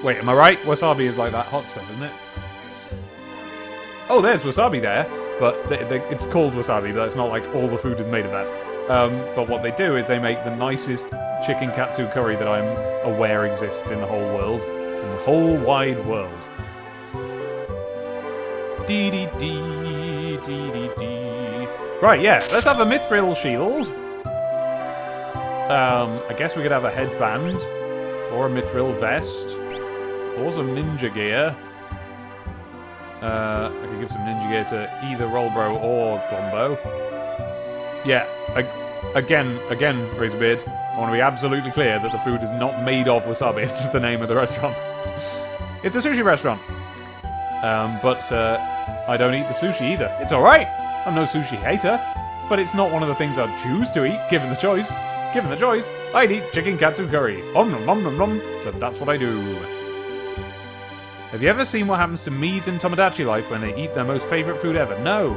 wait, am I right? Wasabi is like that hot stuff, isn't it? Oh, there's wasabi there, but it's called wasabi, but it's not like all the food is made of that. But what they do is they make the nicest chicken katsu curry that I'm aware exists in the whole world. In the whole wide world. Dee-dee-dee, right, yeah, let's have a mithril shield. I guess we could have a headband. Or a mithril vest. Or some ninja gear. I could give some ninja gear to either Rollbro or Glombo. Yeah, again, Razorbeard, I want to be absolutely clear that the food is not made of wasabi, it's just the name of the restaurant. It's a sushi restaurant. But I don't eat the sushi either. It's alright, I'm no sushi hater, but it's not one of the things I'd choose to eat, given the choice. Given the choice, I'd eat chicken katsu curry. Om nom nom nom nom, so that's what I do. Have you ever seen what happens to Mii's in Tomodachi Life when they eat their most favourite food ever? No,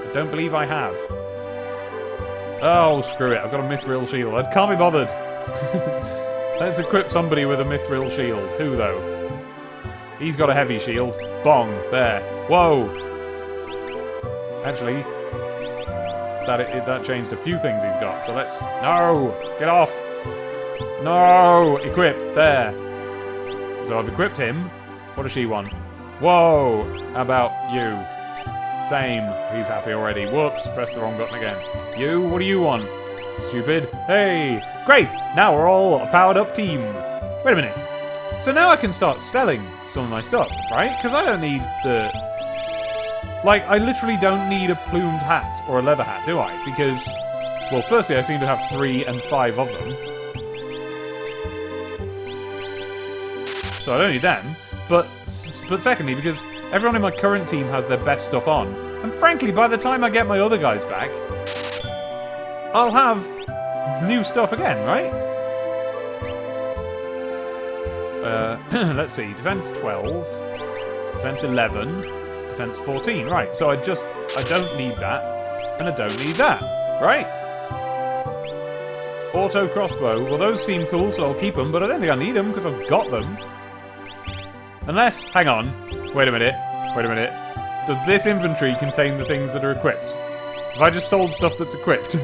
I don't believe I have. Oh, screw it, I've got a mithril shield. I can't be bothered. Let's equip somebody with a mithril shield. Who, though? He's got a heavy shield. Bong, there. Whoa! Actually, that changed a few things he's got, so let's... No! Get off! No! Equip, there. So I've equipped him. What does she want? Whoa! How about you? Same. He's happy already. Whoops, pressed the wrong button again. You, what do you want? Stupid. Hey! Great! Now we're all a powered up team. Wait a minute. So now I can start selling some of my stuff, right? Because I don't need the... Like, I literally don't need a plumed hat or a leather hat, do I? Because, well, firstly, I seem to have 3 and 5 of them. So I don't need them. But secondly, because everyone in my current team has their best stuff on. And frankly, by the time I get my other guys back, I'll have new stuff again, right? Let's see. Defense 12. Defense 11. Defense 14. Right, so I don't need that. And I don't need that. Right? Auto crossbow. Well, those seem cool, so I'll keep them. But I don't think I need them, because I've got them. Unless... Hang on. Wait a minute. Wait a minute. Does this inventory contain the things that are equipped? Have I just sold stuff that's equipped?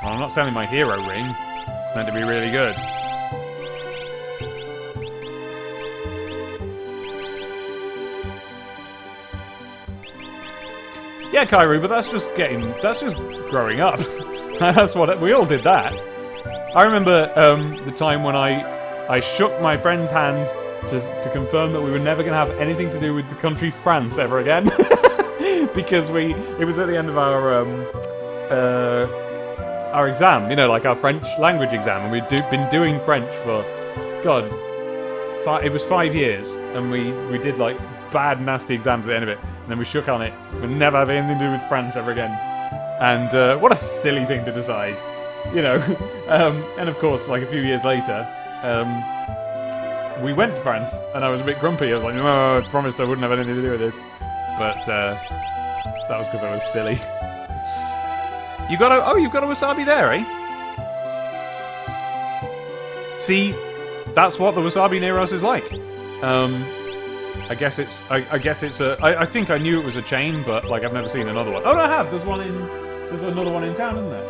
Well, I'm not selling my hero ring. It's meant to be really good. Yeah, Kairu, but that's just growing up. That's what we all did that. I remember the time when I shook my friend's hand to confirm that we were never going to have anything to do with the country France ever again, because it was at the end of our exam, you know, like our French language exam, and we'd been doing French for, God, it was 5 years, and we did like bad, nasty exams at the end of it, and then we shook on it. We'll never have anything to do with France ever again. And what a silly thing to decide, you know. And of course, like a few years later, we went to France, and I was a bit grumpy. I was like, no, I promised I wouldn't have anything to do with this. But that was because I was silly. You've got a wasabi there, eh? See, that's what the wasabi Neros is like. I guess it's I think I knew it was a chain, but like I've never seen another one. Oh no, I have. There's another one in town, isn't there?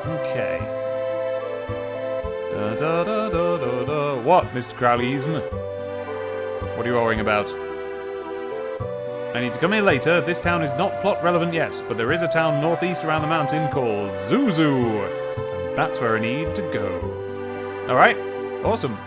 Okay. What, Mr. Crowleyism? What are you worrying about? I need to come here later. This town is not plot relevant yet, but there is a town northeast around the mountain called Zuzu. And that's where I need to go. Alright, awesome.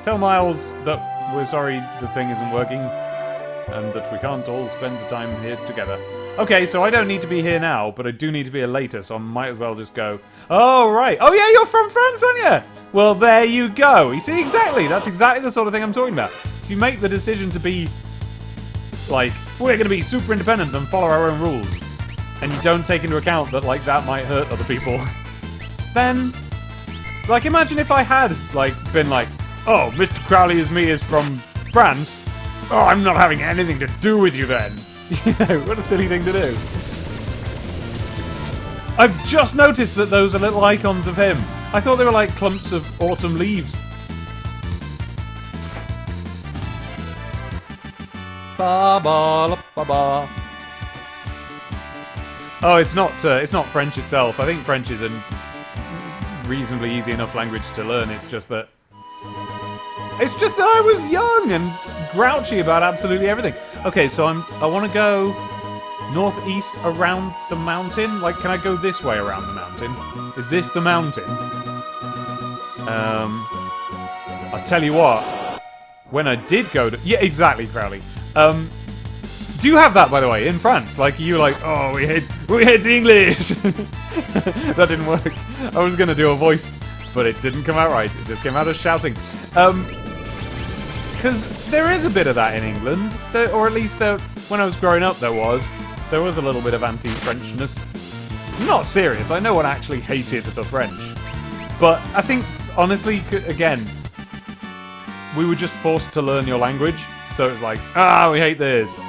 Tell Miles that we're sorry the thing isn't working, and that we can't all spend the time here together. Okay, so I don't need to be here now, but I do need to be here later, so I might as well just go. Oh, right. Oh, yeah, you're from France, aren't you? Well, there you go. You see, exactly. That's exactly the sort of thing I'm talking about. If you make the decision to be, like, we're going to be super independent and follow our own rules, and you don't take into account that, like, that might hurt other people, then, like, imagine if I had, like, been like, oh, Mr. Crowley is from France. Oh, I'm not having anything to do with you then. You know, what a silly thing to do. I've just noticed that those are little icons of him. I thought they were like clumps of autumn leaves. Ba ba la ba ba. Oh, it's not French itself. I think French is a reasonably easy enough language to learn. It's just that I was young and grouchy about absolutely everything. Okay, so I want to go northeast around the mountain. Like, can I go this way around the mountain? Is this the mountain? I'll tell you what. When I did go to... Yeah, exactly, Crowley. Do you have that, by the way, in France? Like, you like, oh, we hate English. That didn't work. I was going to do a voice, but it didn't come out right. It just came out as shouting. Because there is a bit of that in England, or at least when I was growing up there was a little bit of anti-Frenchness. I'm not serious, I no one actually hated the French. But I think, honestly, again, we were just forced to learn your language, so it's like, we hate this.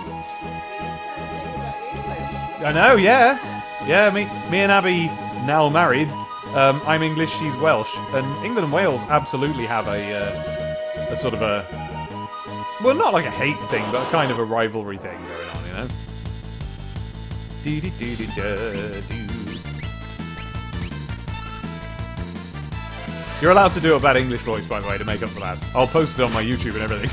I know, yeah. Yeah, me and Abby, now married, I'm English, she's Welsh, and England and Wales absolutely have a sort of a... Well, not like a hate thing, but a kind of a rivalry thing going on, you know? You're allowed to do a bad English voice, by the way, to make up for that. I'll post it on my YouTube and everything.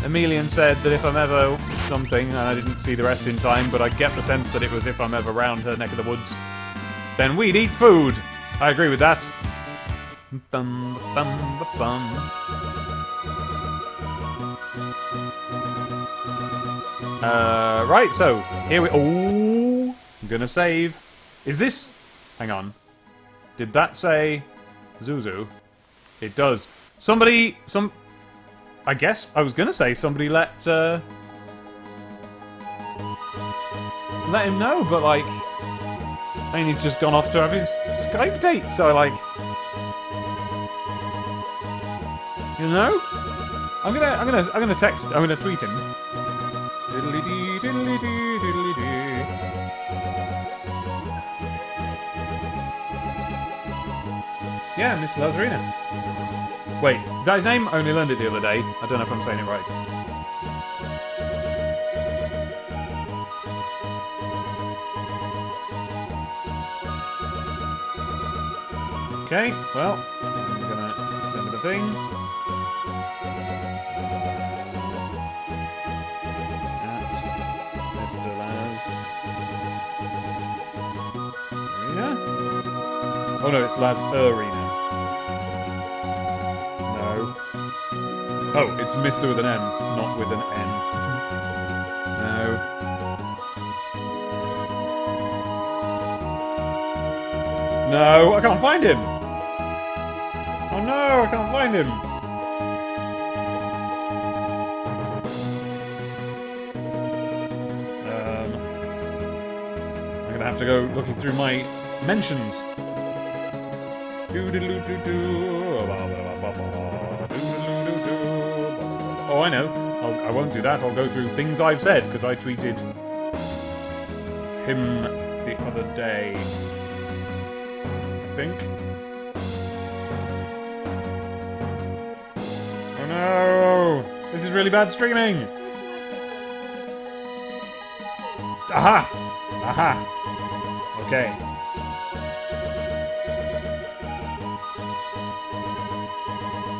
Emilian said that if I'm ever something, and I didn't see the rest in time, but I get the sense that it was if I'm ever round her neck of the woods, then we'd eat food. I agree with that. Right, so here we... Oh, I'm gonna save. Is this... Hang on. Did that say Zuzu? It does. Somebody... I guess I was gonna say somebody let him know, but like, I mean, he's just gone off to have his Skype date, so like, you know, I'm gonna text, I'm gonna tweet him. Diddly-dee, diddly-dee, diddly-dee. Yeah, Miss Lazarina. Wait, is that his name? I only learned it the other day. I don't know if I'm saying it right. Okay, well, I'm gonna send him a thing. At Mr. Laz. Arena? Oh no, it's Laz Arena. Oh, it's Mr. with an M, not with an N. No. No, I can't find him! Oh no, I can't find him! I'm gonna have to go looking through my mentions. Oh, I know. I won't do that. I'll go through things I've said, because I tweeted him the other day. I think. Oh no! This is really bad streaming! Aha! Aha! Okay.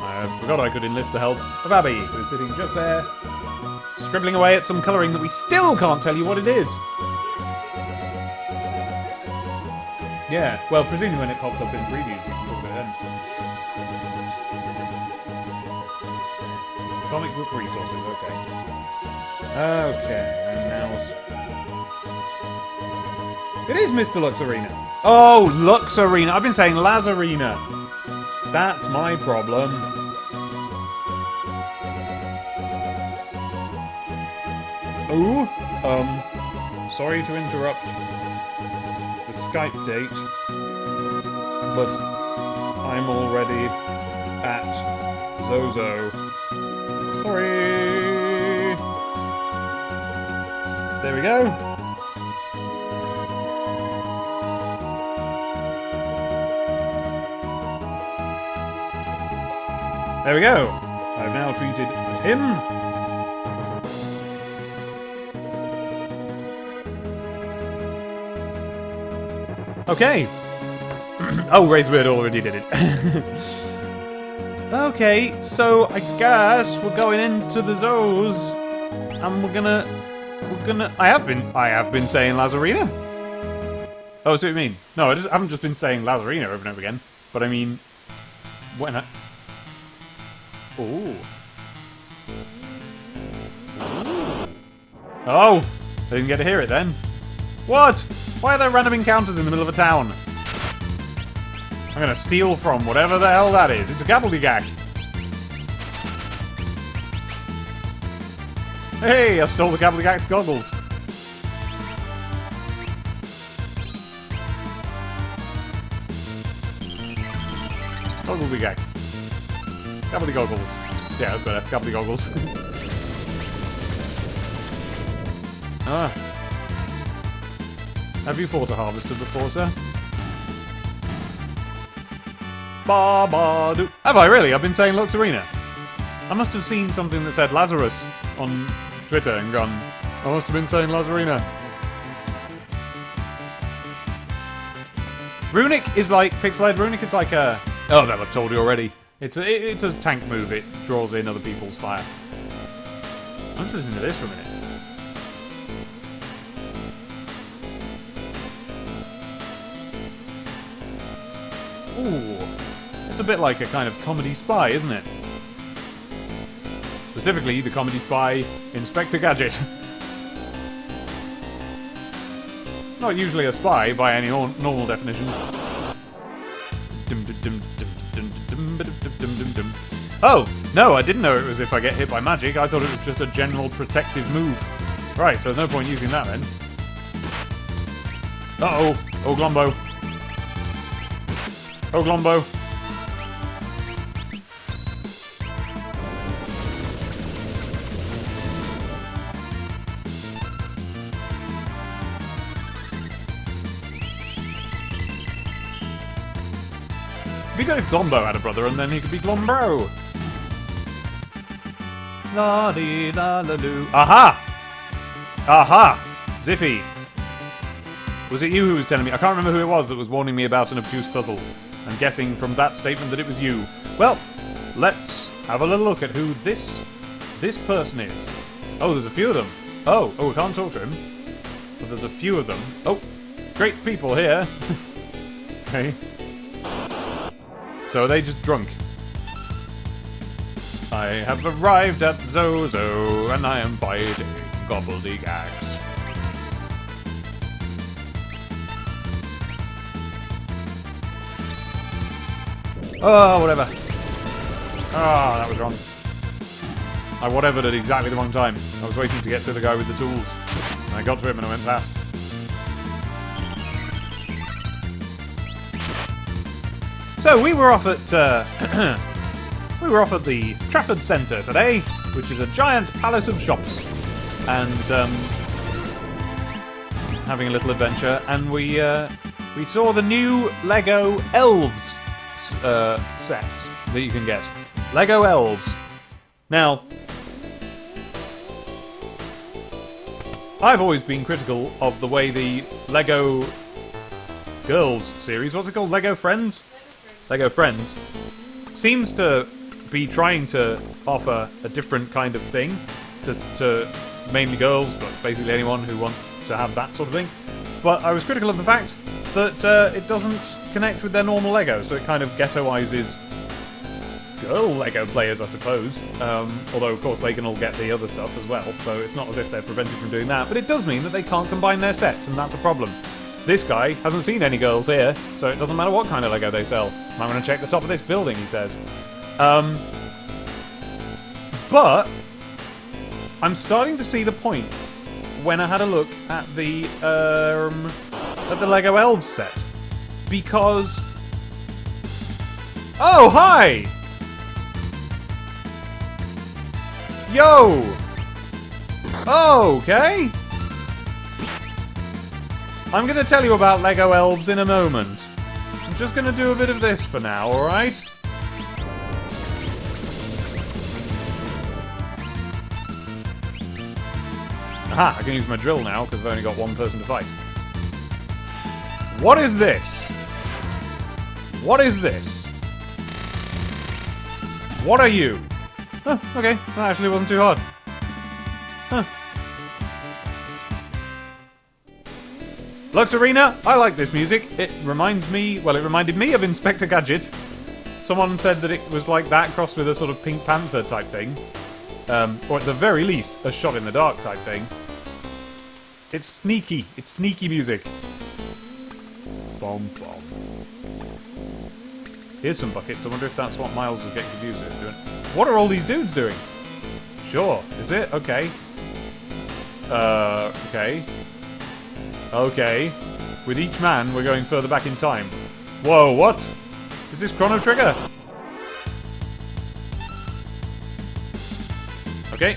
I forgot I could enlist the help of Abby, who's sitting just there, scribbling away at some colouring that we still can't tell you what it is. Yeah, well, presumably when it pops up in previews, you can talk about it then. Comic book resources, okay. Okay, and now... It is Mr. Lux Arena. Oh, Lux Arena. I've been saying Laz Arena. That's my problem. Oh, sorry to interrupt the Skype date, but I'm already at Zozo. Sorry. There we go. There we go. I've now tweeted at him. Okay. Oh, Raisebird already did it. Okay, so I guess we're going into the zoos, and we're gonna. I have been saying Lazarina. Oh, so what you mean? No, I haven't just been saying Lazarina over and over again, but I mean, when I. Ooh. Oh, I didn't get to hear it then. What? Why are there random encounters in the middle of a town? I'm gonna steal from whatever the hell that is. It's a gobbledygook. Hey, I stole the gobbledygook's goggles. Goggles-y-gag. Gobbledygoggles. Yeah, that's better. Gobbledygoggles. Ah. Have you fought a harvester before, sir? Ba-ba-doo. Have I really? I've been saying Lux Arena. I must have seen something that said Lazarus on Twitter and gone, I must have been saying Lazarina. Runic is like, Pixelhead Runic is like a... Oh, that I've told you already. It's a tank move, it draws in other people's fire. I'm just listening to this for a minute. Ooh, it's a bit like a kind of comedy spy, isn't it? Specifically, the comedy spy Inspector Gadget. Not usually a spy by any normal definition. Oh, no, I didn't know it was if I get hit by magic. I thought it was just a general protective move. Right, so there's no point using that then. Uh-oh. Oh, Glombo. Oh, Glombo. It'd be good if Glombo had a brother and then he could be Glombro. La dee la la loo. Aha! Aha! Ziffy. Was it you who was telling me? I can't remember who it was that was warning me about an obtuse puzzle. I'm guessing from that statement that it was you. Well, let's have a little look at who this person is. Oh, there's a few of them. Oh, we can't talk to him. But there's a few of them. Oh, great people here. Okay. So are they just drunk? I have arrived at Zozo, and I am fighting gobbledygooks. Oh, whatever. Ah, that was wrong. I whatevered at exactly the wrong time. I was waiting to get to the guy with the tools. And I got to him and I went fast. So we were off at the Trafford Centre today, which is a giant palace of shops, and having a little adventure. And we saw the new Lego Elves sets that you can get. Lego Elves. Now, I've always been critical of the way the Lego Girls series, what's it called? Lego Friends? Lego Friends. Seems to be trying to offer a different kind of thing to mainly girls, but basically anyone who wants to have that sort of thing. But I was critical of the fact that it doesn't connect with their normal Lego, so it kind of ghettoizes girl Lego players, I suppose. Although, of course, they can all get the other stuff as well, so it's not as if they're prevented from doing that. But it does mean that they can't combine their sets, and that's a problem. This guy hasn't seen any girls here, so it doesn't matter what kind of Lego they sell. I'm going to check the top of this building, he says. But I'm starting to see the point when I had a look at the Lego Elves set. Because... Oh, hi! Yo! Okay. I'm going to tell you about Lego Elves in a moment. I'm just going to do a bit of this for now, alright? Aha, I can use my drill now because I've only got one person to fight. What is this? What is this? What are you? Oh, okay. That actually wasn't too hard. Huh. Lux Arena, I like this music. It reminds me, well, it reminded me of Inspector Gadget. Someone said that it was like that crossed with a sort of Pink Panther type thing. Or at the very least, a shot in the dark type thing. It's sneaky. It's sneaky music. Bom, bom. Here's some buckets. I wonder if that's what Miles was getting confused with doing. What are all these dudes doing? Sure. Is it? Okay. Okay. Okay. With each man, we're going further back in time. Whoa, what? Is this Chrono Trigger? Okay.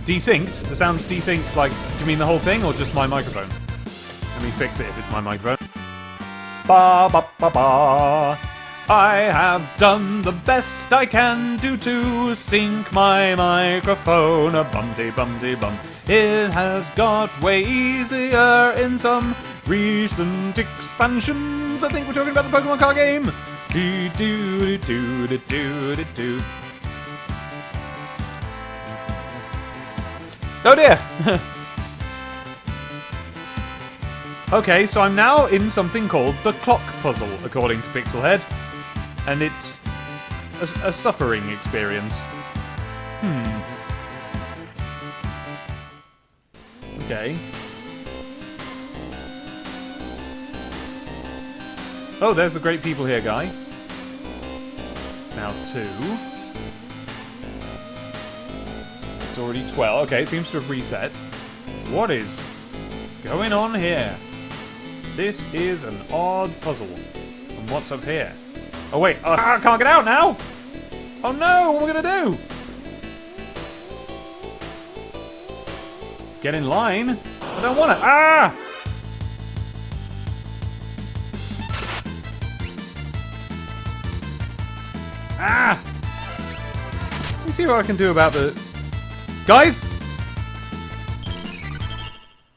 Desynced? The sound's desynced, like, do you mean the whole thing or just my microphone? Let me fix it if it's my microphone. Ba ba ba ba. I have done the best I can do to sync my microphone. A bumsy bumsy bum. It has got way easier in some recent expansions. I think we're talking about the Pokemon card game. Do do do do do do do. Oh dear! Okay, so I'm now in something called the clock puzzle, according to Pixelhead. And it's a suffering experience. Okay. Oh, there's the great people here guy. It's now 2. It's already 12. Okay, it seems to have reset. What is going on here? This is an odd puzzle. And what's up here? Oh wait, I can't get out now! Oh no, what am I gonna do? Get in line? I don't want it. Ah! Ah! Let me see what I can do about the... Guys!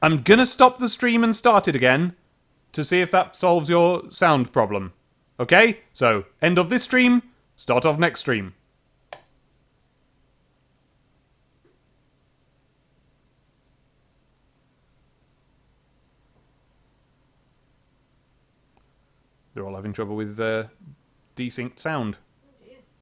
I'm gonna stop the stream and start it again to see if that solves your sound problem. Okay? So, end of this stream, start of next stream. They're all having trouble with desynced sound.